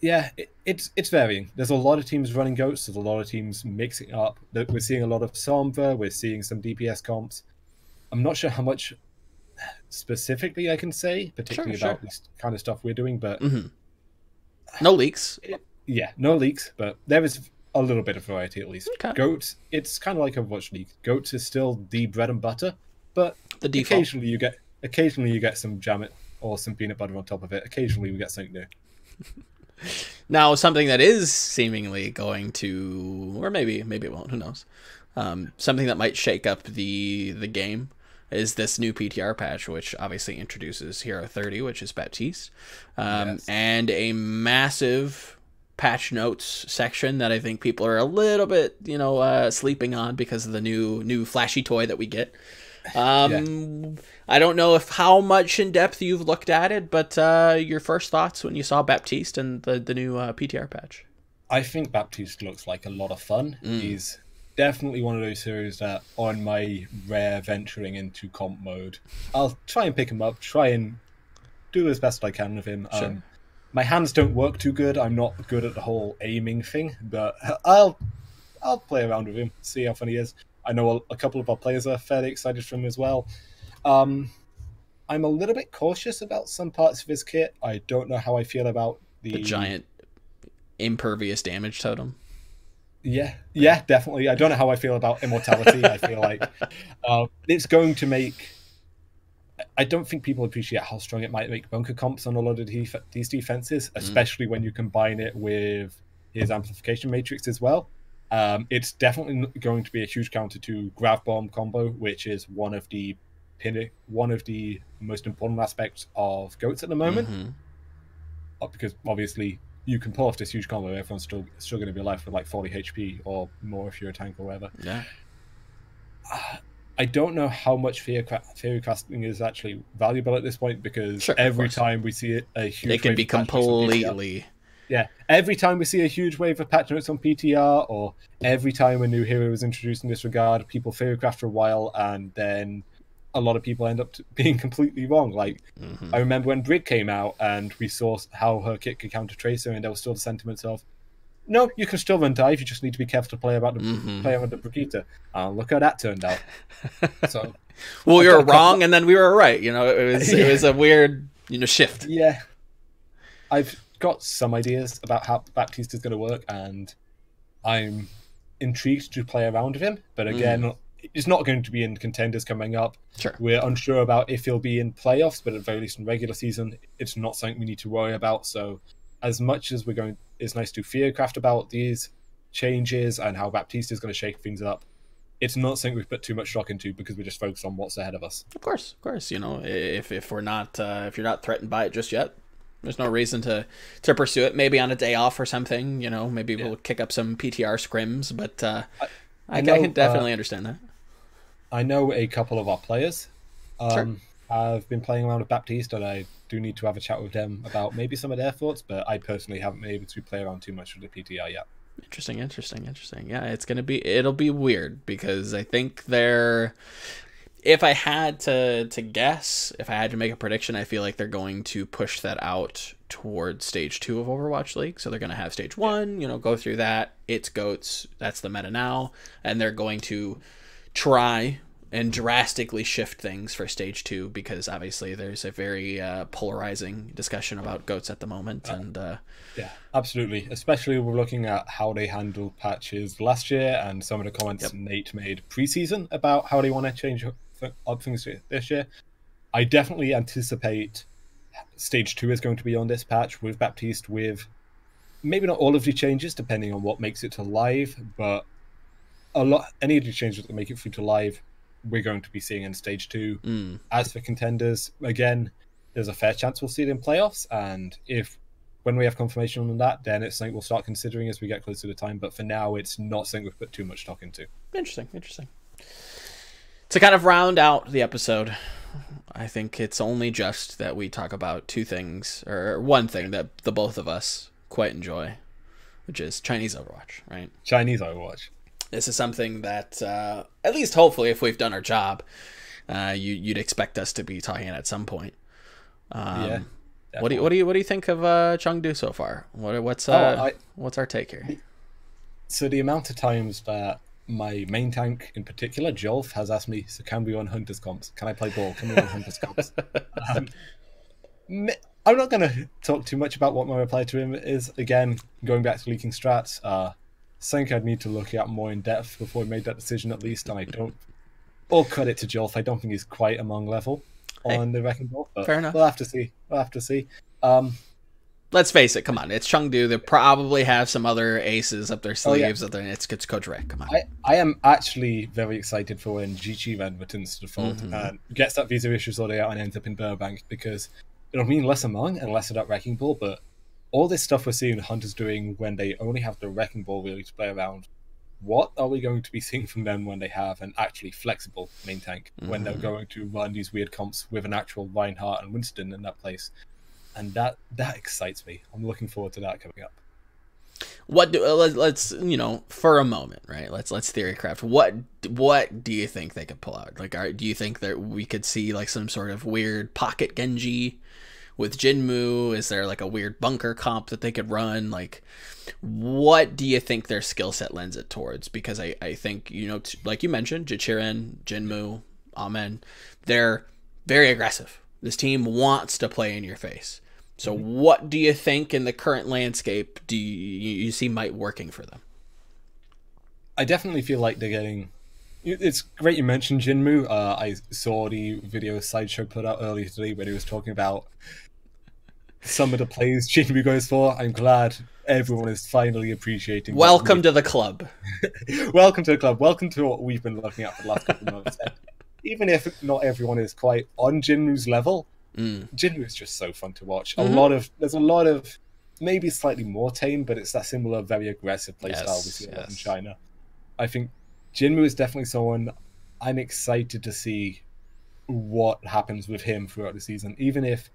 yeah, it's varying. There's a lot of teams running goats. There's a lot of teams mixing up. We're seeing a lot of Sombra. We're seeing some DPS comps. I'm not sure how much specifically I can say, particularly about this kind of stuff we're doing, but no leaks. No leaks, but there is a little bit of variety at least. Okay. Goats, it's kind of like Overwatch League. Goats is still the bread and butter, but the default. Occasionally you get some jam or some peanut butter on top of it. Occasionally we get something new. Now, something that is seemingly going to, or maybe it won't, who knows, something that might shake up the game is this new PTR patch, which obviously introduces Hero 30, which is Baptiste, and a massive patch notes section that I think people are a little bit, sleeping on because of the new flashy toy that we get. I don't know how much in depth you've looked at it, but your first thoughts when you saw Baptiste and the new PTR patch. I think Baptiste looks like a lot of fun. He's definitely one of those heroes that on my rare venturing into comp mode, I'll try and pick him up, try and do as best I can with him. Sure. My hands don't work too good. I'm not good at the whole aiming thing, but I'll play around with him, see how fun he is. I know a couple of our players are fairly excited for him as well. I'm a little bit cautious about some parts of his kit. I don't know how I feel about the giant impervious damage totem. Yeah, definitely. I don't know how I feel about immortality. I feel like it's going to make... I don't think people appreciate how strong it might make bunker comps on a lot of these defenses, especially when you combine it with his amplification matrix as well. It's definitely going to be a huge counter to Grav Bomb combo, which is one of the most important aspects of goats at the moment. Because obviously you can pull off this huge combo, everyone's still going to be alive with like 40 HP or more if you're a tank or whatever. Yeah. I don't know how much theory casting is actually valuable at this point, because every time we see a huge it can be completely... Yeah, every time we see a huge wave of patch notes on PTR, or every time a new hero is introduced in this regard, people theorycraft for a while, and then a lot of people end up being completely wrong. Like, I remember when Brig came out, and we saw how her kit could counter Tracer, and there was still the sentiments of, no, you can still run dive, you just need to be careful to play about the play around the Brigitte. Look how that turned out. So, well, we were wrong, and then we were right. It was a weird, shift. Yeah, I've got some ideas about how Baptiste is going to work, and I'm intrigued to play around with him. But again, it's not going to be in contenders coming up. Sure. We're unsure about if he'll be in playoffs, but at the very least in regular season, it's not something we need to worry about. So as much as it's nice to fearcraft about these changes and how Baptiste is going to shake things up, it's not something we've put too much stock into, because we're just focused on what's ahead of us. Of course. If we're not if you're not threatened by it just yet, There's no reason to pursue it. Maybe on a day off or something, you know. Maybe Yeah. we'll kick up some PTR scrims, but I I know, can definitely understand that. I know a couple of our players Sure. have been playing around with Baptiste, and I do need to have a chat with them about maybe some of their thoughts, but I personally haven't been able to play around too much with the PTR yet. Interesting, interesting, interesting. Yeah, it'll be weird because I think they're if I had to guess, if I had to make a prediction, I feel like they're going to push that out towards stage 2 of Overwatch League. So they're going to have stage 1, you know, go through that. It's goats. That's the meta now, and they're going to try and drastically shift things for stage 2 because obviously there's a very polarizing discussion about goats at the moment, and Yeah, absolutely. Especially we're looking at how they handled patches last year and some of the comments Yep. Nate made preseason about how they want to change up things this year. I definitely anticipate stage 2 is going to be on this patch with Baptiste, with maybe not all of the changes depending on what makes it to live, but a lot, any of the changes that make it through to live, we're going to be seeing in stage 2. As for contenders, again, there's a fair chance we'll see it in playoffs, and if when we have confirmation on that, then it's something we'll start considering as we get closer to the time. But for now, it's not something we've put too much stock into. Interesting, interesting. To kind of round out the episode, I think it's only just that we talk about two things, or one thing that the both of us quite enjoy, which is Chinese Overwatch, right? Chinese Overwatch. This is something that, at least hopefully, if we've done our job, you'd expect us to be talking at some point. Yeah. What do you think of Chengdu so far? What's our take here? So the amount of times that my main tank in particular, Jolf, has asked me, so can we run Hunters comps? Can I play ball? Can we run Hunters comps? I'm not going to talk too much about what my reply to him is. Again, going back to leaking strats, something I'd need to look at more in depth before I made that decision at least, and I don't... All credit to Jolf, I don't think he's quite among level on the Wrecking Ball, but fair enough. We'll have to see. Let's face it, come on, it's Chengdu. They probably have some other aces up their sleeves. It's Coach Rick. Come on. I am actually very excited for when Ren returns to the fold and gets that visa issue sorted out and ends up in Burbank, because it'll mean less among and less of that Wrecking Ball, but all this stuff we're seeing Hunters doing when they only have the Wrecking Ball really to play around, what are we going to be seeing from them when they have an actually flexible main tank, when they're going to run these weird comps with an actual Reinhardt and Winston in that place? And that excites me. I'm looking forward to that coming up. Let's for a moment, right? Let's theorycraft. What do you think they could pull out? Like, do you think that we could see like some sort of weird pocket Genji with Jinmu? Is there like a weird bunker comp that they could run? Like, what do you think their skill set lends it towards? Because I think, like you mentioned, Jichiren, Jinmu, Amen, they're very aggressive. This team wants to play in your face. So what do you think in the current landscape do you see might working for them? I definitely feel like they're getting... It's great you mentioned Jinmu. I saw the video Sideshow put out earlier today where he was talking about some of the plays Jinmu goes for. I'm glad everyone is finally appreciating... Welcome to the club. Welcome to the club. Welcome to what we've been looking at for the last couple of months. And even if not everyone is quite on Jinmu's level, Jinmu is just so fun to watch. There's a lot of maybe slightly more tame, but it's that similar, very aggressive playstyle we see a lot in China. I think Jinmu is definitely someone I'm excited to see what happens with him throughout the season. Even if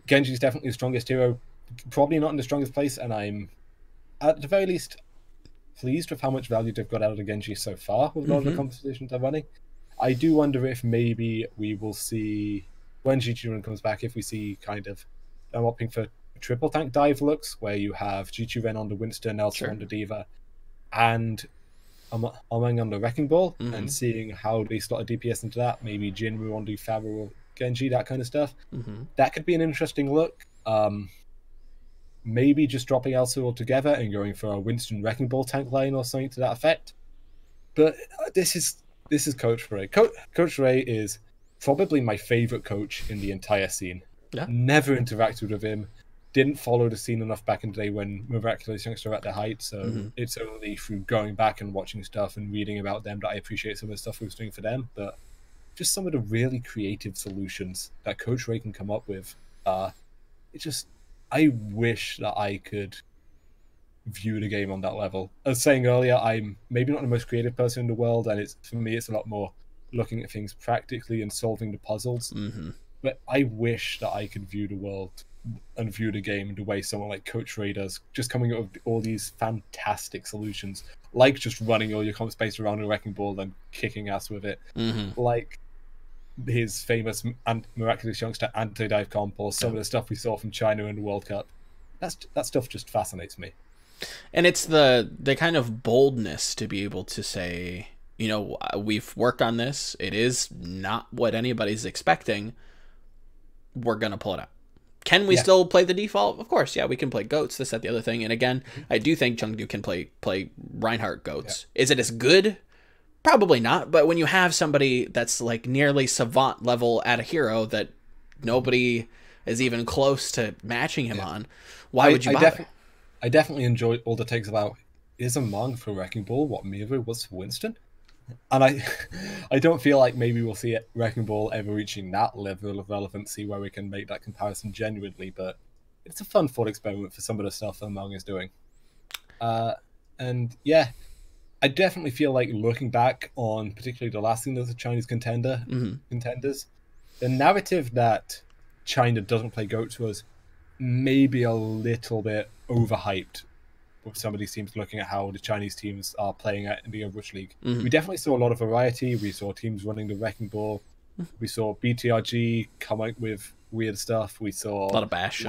Genji's definitely the strongest hero, probably not in the strongest place, and I'm at the very least pleased with how much value they've got out of the Genji so far with a lot of the competitions they're running. I do wonder if maybe we will see, when Ren comes back, if we see kind of them opting for triple tank dive looks, where you have Ren on the Winston, Elsa on the Diva, and Among on the Wrecking Ball, and seeing how they slot a DPS into that, maybe Jinmu on the Pharah or Genji, that kind of stuff. That could be an interesting look. Maybe just dropping Elsa altogether and going for a Winston Wrecking Ball tank line or something to that effect. But this is Coach Ray. Coach Ray is probably my favorite coach in the entire scene. Yeah. Never interacted with him. Didn't follow the scene enough back in the day when Miraculous Youngster were at their height. So it's only through going back and watching stuff and reading about them that I appreciate some of the stuff he was doing for them. But just some of the really creative solutions that Coach Ray can come up with. I wish that I could view the game on that level. As I was saying earlier, I'm maybe not the most creative person in the world, and for me it's a lot more looking at things practically and solving the puzzles. Mm-hmm. But I wish that I could view the world and view the game the way someone like Coach Ray does, just coming up with all these fantastic solutions, like just running all your comp space around a wrecking ball and kicking ass with it, like his famous and miraculous youngster anti-dive comp, or some of the stuff we saw from China in the World Cup. That stuff just fascinates me. And it's the kind of boldness to be able to say, you know, we've worked on this. It is not what anybody's expecting. We're going to pull it out. Can we still play the default? Of course, yeah, we can play goats, this, that, the other thing. And again, I do think Chengdu can play Reinhardt goats. Yeah. Is it as good? Probably not. But when you have somebody that's like nearly savant level at a hero that nobody is even close to matching him on, why would you bother? I definitely enjoy all the takes about, is a Mong for Wrecking Ball what Mira was for Winston? And I don't feel like maybe we'll see Wrecking Ball ever reaching that level of relevancy where we can make that comparison genuinely, but it's a fun thought experiment for some of the stuff that Mong is doing. And yeah, I definitely feel like looking back on particularly the last thing of the Chinese contenders, the narrative that China doesn't play goats was maybe a little bit overhyped with some of these teams looking at how the Chinese teams are playing in the Overwatch League. We definitely saw a lot of variety. We saw teams running the Wrecking Ball. We saw BTRG come out with weird stuff. We saw a lot of bash.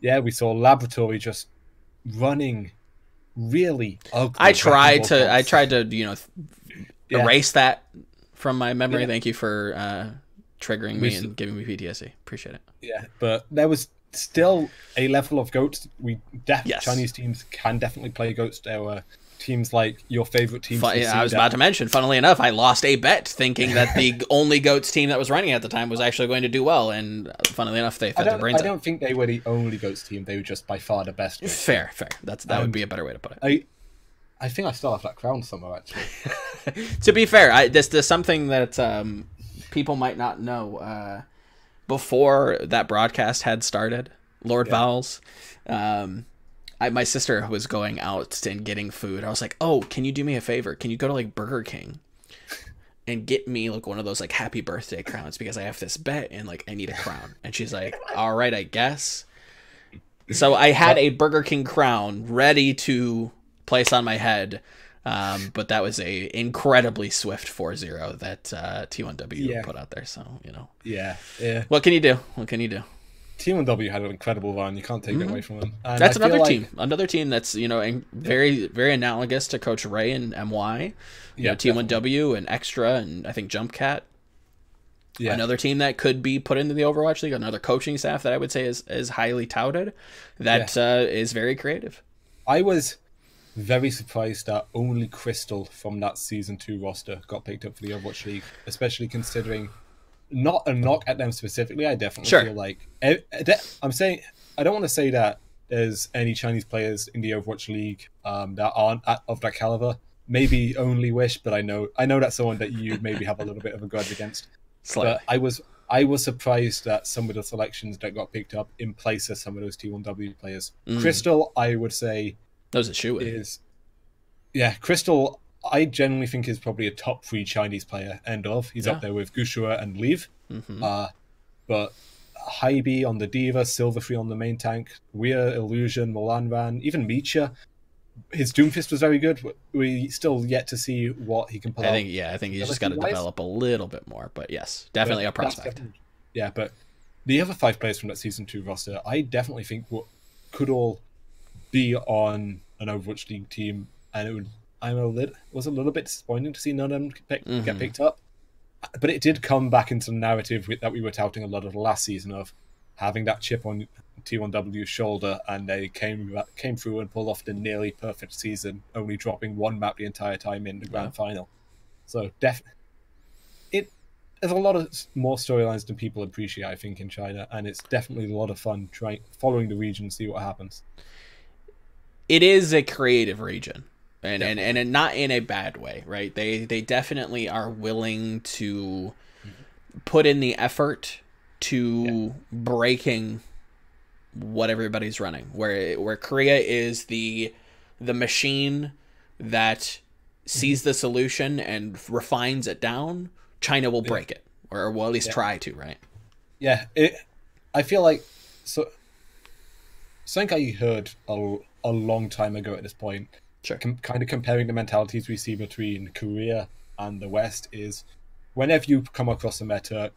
We saw Laboratory just running really ugly. I tried to erase that from my memory. Thank you for triggering me and giving me PTSD. Appreciate it. Yeah, but there was still a level of goats. Chinese teams can definitely play goats. There were teams like your favorite team. I was about to mention, funnily enough, I lost a bet thinking that the only goats team that was running at the time was actually going to do well, and funnily enough, they fed their brains out. I don't think they were the only goats team. They were just by far the best. Fair. That would be a better way to put it. I think I still have that crown somewhere, actually. To be fair, there's something that people might not know. Before that broadcast had started, Lord Vowels, my sister was going out and getting food. I was like, oh, can you do me a favor? Can you go to like Burger King and get me like one of those like happy birthday crowns, because I have this bet and like I need a crown. And she's like, all right, I guess. So I had a Burger King crown ready to place on my head. But that was a incredibly swift 4-0 that T1W put out there. So, you know. Yeah. What can you do? T1W had an incredible run. You can't take it away from them. And that's another team. Another team that's, you know, very, very analogous to Coach Ray and MY. You know, T1W and Extra and I think Jump Cat. Yeah. Another team that could be put into the Overwatch League. Another coaching staff that I would say is highly touted. That is very creative. I was very surprised that only Crystal from that Season 2 roster got picked up for the Overwatch League, especially considering, not a knock at them specifically, I definitely feel like... I'm saying, I don't want to say that there's any Chinese players in the Overwatch League that aren't of that caliber. Maybe only Wish, but I know that's someone that you maybe have a little bit of a grudge against. Slightly. But I was surprised that some of the selections that got picked up in place of some of those T1W players. Crystal, I would say... That was a shoe-in. Crystal, I generally think is probably a top 3 Chinese player. He's up there with Gushua and Leave. But Hybe on the Diva, Silverfree on the main tank, Weir, Illusion, Molanran, even Micha. His Doomfist was very good. We still yet to see what he can pull out. I think he's just got to develop a little bit more. But yes, definitely a prospect. But the other 5 players from that Season 2 roster, I definitely think could all be on an Overwatch League team, and was a little bit disappointing to see none of them get picked up. But it did come back into the narrative that we were touting a lot of the last season of having that chip on T1W's shoulder, and they came through and pulled off the nearly perfect season, only dropping 1 map the entire time in the grand final. So there's a lot of more storylines than people appreciate, I think, in China, and it's definitely a lot of fun following the region and see what happens. It is a creative region, and not in a bad way, right? They definitely are willing to put in the effort to breaking what everybody's running. Where Korea is the machine that sees the solution and refines it down, China will break it, or will at least try to, right? Yeah, I feel like something I heard a long time ago at this point, Sure. Kind of comparing the mentalities we see between Korea and the West is whenever you come across a meta,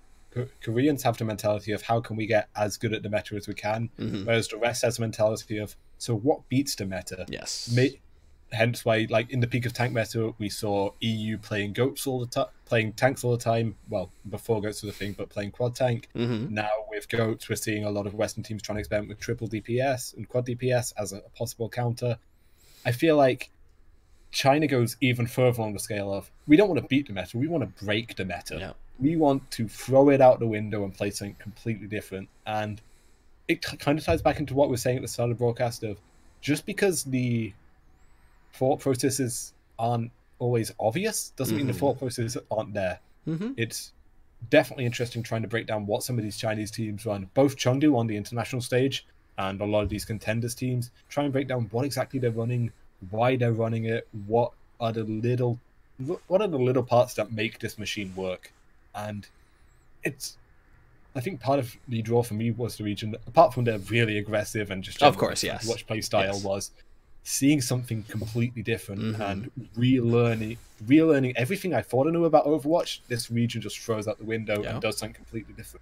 Koreans have the mentality of how can we get as good at the meta as we can, whereas the West has the mentality of, so what beats the meta? Yes. Hence why, like, in the peak of tank meta, we saw EU playing goats all the time, playing tanks all the time. Well, before goats was a thing, but playing quad tank. Now with goats, we're seeing a lot of Western teams trying to experiment with triple DPS and quad DPS as a possible counter. I feel like China goes even further on the scale of, we don't want to beat the meta, we want to break the meta. Yep. We want to throw it out the window and play something completely different. And it kind of ties back into what we were saying at the start of the broadcast of, just because the thought processes aren't always obvious doesn't mean the thought processes aren't there. It's definitely interesting trying to break down what some of these Chinese teams run, both Chengdu on the international stage and a lot of these contenders teams, try and break down what exactly they're running, why they're running it, what are the little parts that make this machine work. And it's, I think part of the draw for me was the region, apart from their really aggressive and just of course, yes, watch play style, was seeing something completely different and relearning everything I thought I knew about Overwatch. This region just throws out the window and does something completely different.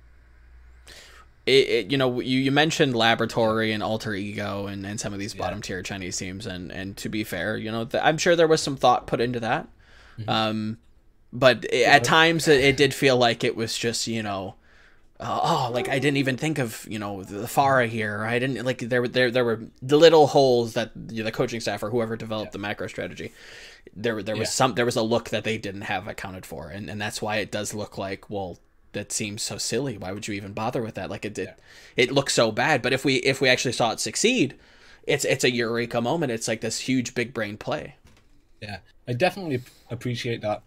You know, you mentioned Laboratory and Alter Ego and some of these bottom tier Chinese teams, and to be fair, you know, I'm sure there was some thought put into that. But at times it did feel like it was just, you know, like I didn't even think of, you know, the Pharah here. I didn't, like, there were the little holes that the coaching staff or whoever developed the macro strategy, there was a look that they didn't have accounted for, and that's why it does look like, well, that seems so silly. Why would you even bother with that? Like, it looks so bad. But if we actually saw it succeed, it's a eureka moment. It's like this huge big brain play. Yeah, I definitely appreciate that.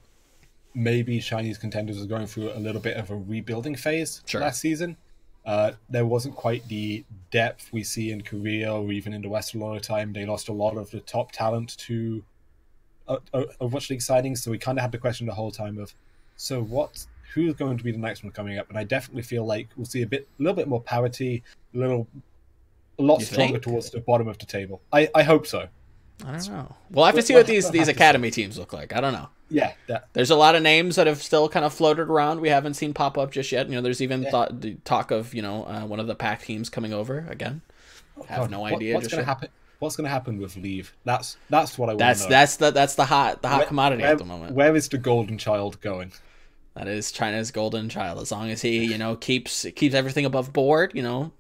Maybe Chinese contenders was going through a little bit of a rebuilding phase last season. There wasn't quite the depth we see in Korea or even in the West a lot of the time. They lost a lot of the top talent to Overwatch League signings, so we kind of had the question the whole time of, so who's going to be the next one coming up? And I definitely feel like we'll see a little bit more parity, a lot stronger towards the bottom of the table. I hope so. I don't know. We'll have to see what these academy teams look like. I don't know. Yeah, there's a lot of names that have still kind of floated around. We haven't seen pop up just yet. You know, there's even talk of, you know, one of the pack teams coming over again. Have no idea. What's going to happen? What's going to happen with Leave? That's what I want to know. That's the hot commodity at the moment. Where is the golden child going? That is China's golden child. As long as he, you know, keeps everything above board, you know,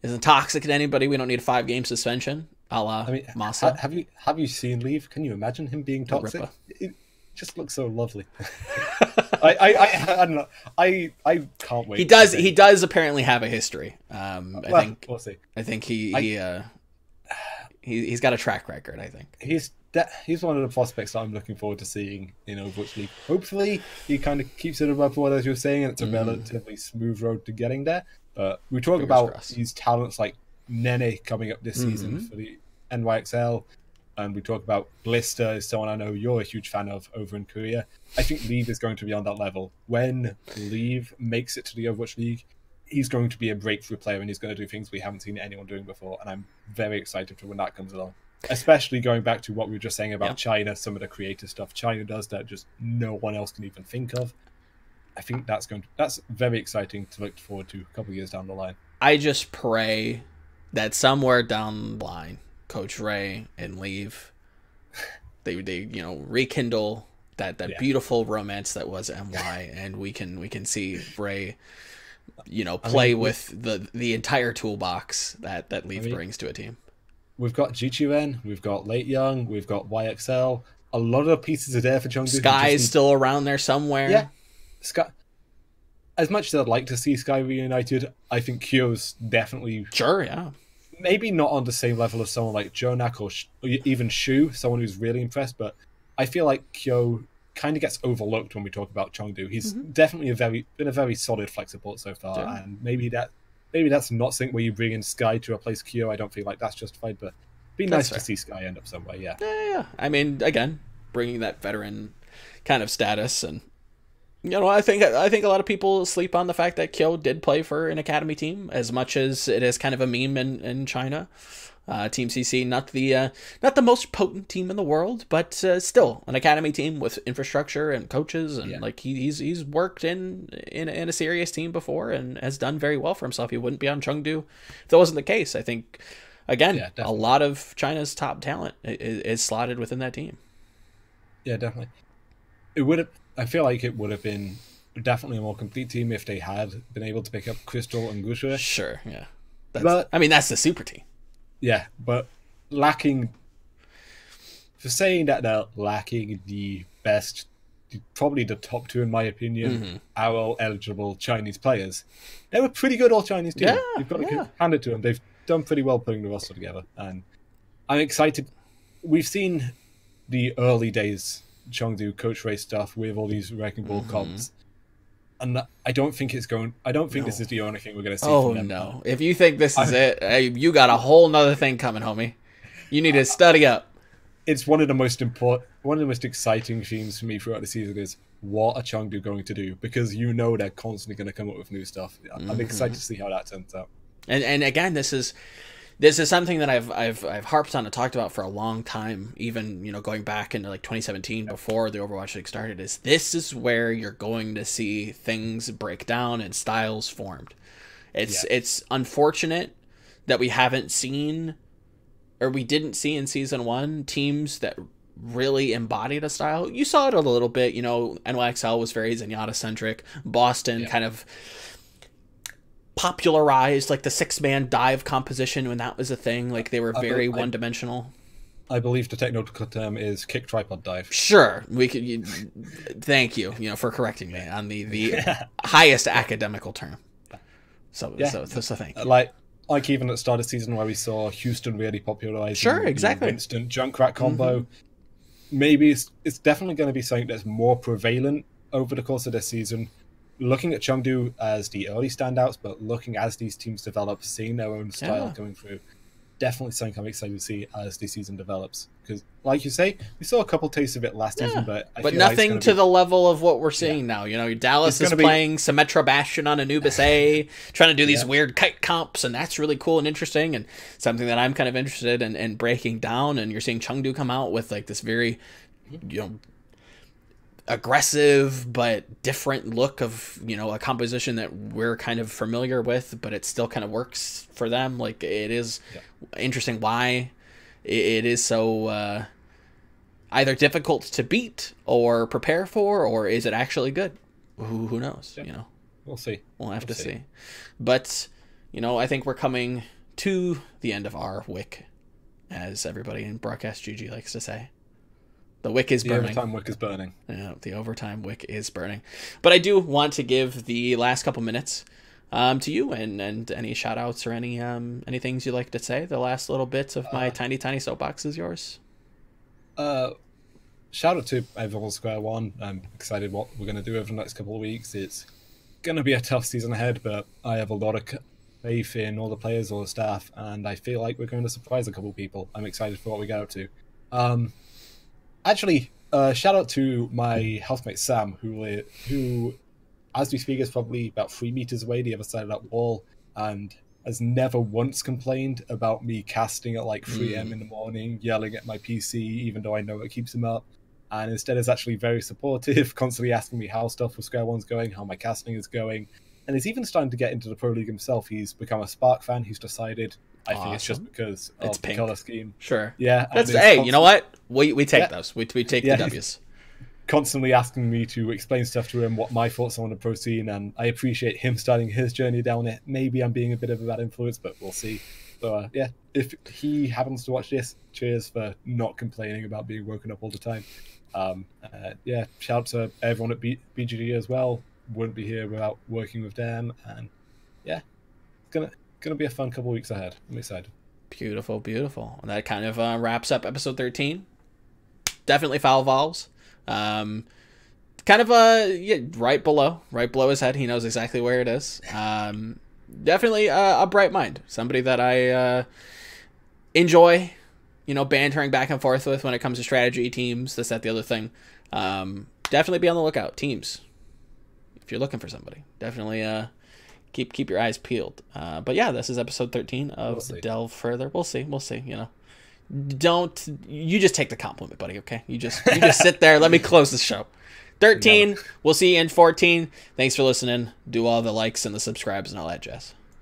isn't toxic to anybody. We don't need a 5-game suspension, a la Masa. Have you seen Leave? Can you imagine him being toxic? It just looks so lovely. I don't know. I can't wait. He does apparently have a history. I think he's got a track record. I think he's one of the prospects that I'm looking forward to seeing in Overwatch League. Hopefully, he kind of keeps it above board, as you were saying, and it's a relatively smooth road to getting there. But we talk about these talents like Nene coming up this season for the NYXL, and we talk about Blister, is someone I know you're a huge fan of over in Korea. I think Leave is going to be on that level. When Leave makes it to the Overwatch League, he's going to be a breakthrough player, and he's going to do things we haven't seen anyone doing before, and I'm very excited for when that comes along. Especially going back to what we were just saying about China, some of the creative stuff China does that just no one else can even think of. I think that's very exciting to look forward to a couple of years down the line. I just pray that somewhere down the line, Coach Ray and Leave, they you know, rekindle that beautiful romance that was MY, and we can see Ray, you know, play with the entire toolbox that Leave brings to a team. We've got Jichuan, we've got Late Young, we've got YXL. A lot of the pieces are there for Chengdu. Sky's still around there somewhere. Yeah, Sky. As much as I'd like to see Sky reunited, I think Kyo's definitely maybe not on the same level as someone like Jonak or even Shu, someone who's really impressed. But I feel like Kyo kind of gets overlooked when we talk about Chengdu. He's definitely been a very solid flex support so far, and maybe maybe that's not something where you bring in Sky to replace Kyo. I don't feel like that's justified, but it'd be nice to see Sky end up somewhere. Yeah. Yeah. I mean, again, bringing that veteran kind of status, and I think a lot of people sleep on the fact that Kyo did play for an academy team, as much as it is kind of a meme in China. Team CC, not the most potent team in the world, but still an academy team with infrastructure and coaches, and like he's worked in a serious team before and has done very well for himself. He wouldn't be on Chengdu if that wasn't the case. I think again, a lot of China's top talent is slotted within that team. Yeah, definitely. It would have. I feel like it would have been definitely a more complete team if they had been able to pick up Crystal and Gusha. Sure, yeah. That's the super team. Yeah, but for saying that they're lacking the best, probably the top two in my opinion, AOL eligible Chinese players, they were pretty good all Chinese team. You've got to hand it to them. They've done pretty well putting the roster together, and I'm excited. We've seen the early days Chengdu coach race stuff with all these Wrecking Ball comps. And I don't think this is the only thing we're going to see from them. Oh, no. If you think this is it, you got a whole nother thing coming, homie. You need to study up. It's one of the most exciting themes for me throughout the season is, what are Chengdu going to do? Because they're constantly going to come up with new stuff. I'm excited to see how that turns out. And again, this is something that I've harped on and talked about for a long time, even going back into like 2017 before the Overwatch League started. This is where you're going to see things break down and styles formed. It's unfortunate that we haven't seen, or we didn't see in season 1, teams that really embodied a style. You saw it a little bit. NYXL was very Zenyatta centric. Boston kind of popularized like the 6-man dive composition when that was a thing. Like they were very one-dimensional. I believe the technical term is kick tripod dive. Sure, we could. Thank you, for correcting me on the highest academical term. So thank you. Like even at the start of the season where we saw Houston really popularizing. Sure, exactly. Instant Junkrat combo. Maybe it's definitely going to be something that's more prevalent over the course of this season. Looking at Chengdu as the early standouts, but looking as these teams develop, seeing their own style coming through, definitely something I'm excited to see as the season develops. Because, like you say, we saw a couple tastes of it last season, but nothing to the level of what we're seeing now. Dallas is playing Symmetra Bastion on Anubis A, trying to do these weird kite comps, and that's really cool and interesting, and something that I'm kind of interested in breaking down. And you're seeing Chengdu come out with like this very, aggressive but different look of a composition that we're kind of familiar with, but it still kind of works for them. Like it is interesting why it is so either difficult to beat or prepare for, or is it actually good? Who knows? We'll see. We'll have to see. But I think we're coming to the end of our wick, as everybody in Broadcast GG likes to say. The wick is burning. The overtime wick is burning. Yeah, the overtime wick is burning. But I do want to give the last couple minutes to you, and any shout outs or any things you'd like to say. The last little bits of my tiny soapbox is yours. Shout out to everyone Square One. I'm excited what we're going to do over the next couple of weeks. It's going to be a tough season ahead, but I have a lot of faith in all the players, all the staff, and I feel like we're going to surprise a couple of people. I'm excited for what we get up to. Actually, shout out to my housemate Sam, who, as we speak, is probably about 3 meters away, the other side of that wall, and has never once complained about me casting at like 3 a.m. in the morning, yelling at my PC, even though I know it keeps him up. And instead is actually very supportive, constantly asking me how stuff with Square One's going, how my casting is going. And he's even starting to get into the Pro League himself. He's become a Spark fan. He's decided, I think it's just because of the color scheme. Sure. Yeah. Hey, you know what? We take those. We take the W's. Constantly asking me to explain stuff to him, what my thoughts are on the pro scene, and I appreciate him starting his journey down it. Maybe I'm being a bit of a bad influence, but we'll see. So, if he happens to watch this, cheers for not complaining about being woken up all the time. Shout out to everyone at BGG as well. Wouldn't be here without working with them, and it's gonna be a fun couple of weeks ahead. I'm excited. Beautiful. And that kind of wraps up episode 13. Definitely follow Vowels. Kind of right below his head. He knows exactly where it is. definitely a bright mind, somebody that I enjoy, bantering back and forth with when it comes to strategy, teams, this, that, the other thing. Definitely be on the lookout, teams. If you're looking for somebody, definitely keep your eyes peeled. But yeah, this is episode 13 of Delve Further. We'll see. You just take the compliment, buddy. Okay, you just sit there. Let me close the show. 13. We'll see you in 14. Thanks for listening. Do all the likes and the subscribes and all that jazz.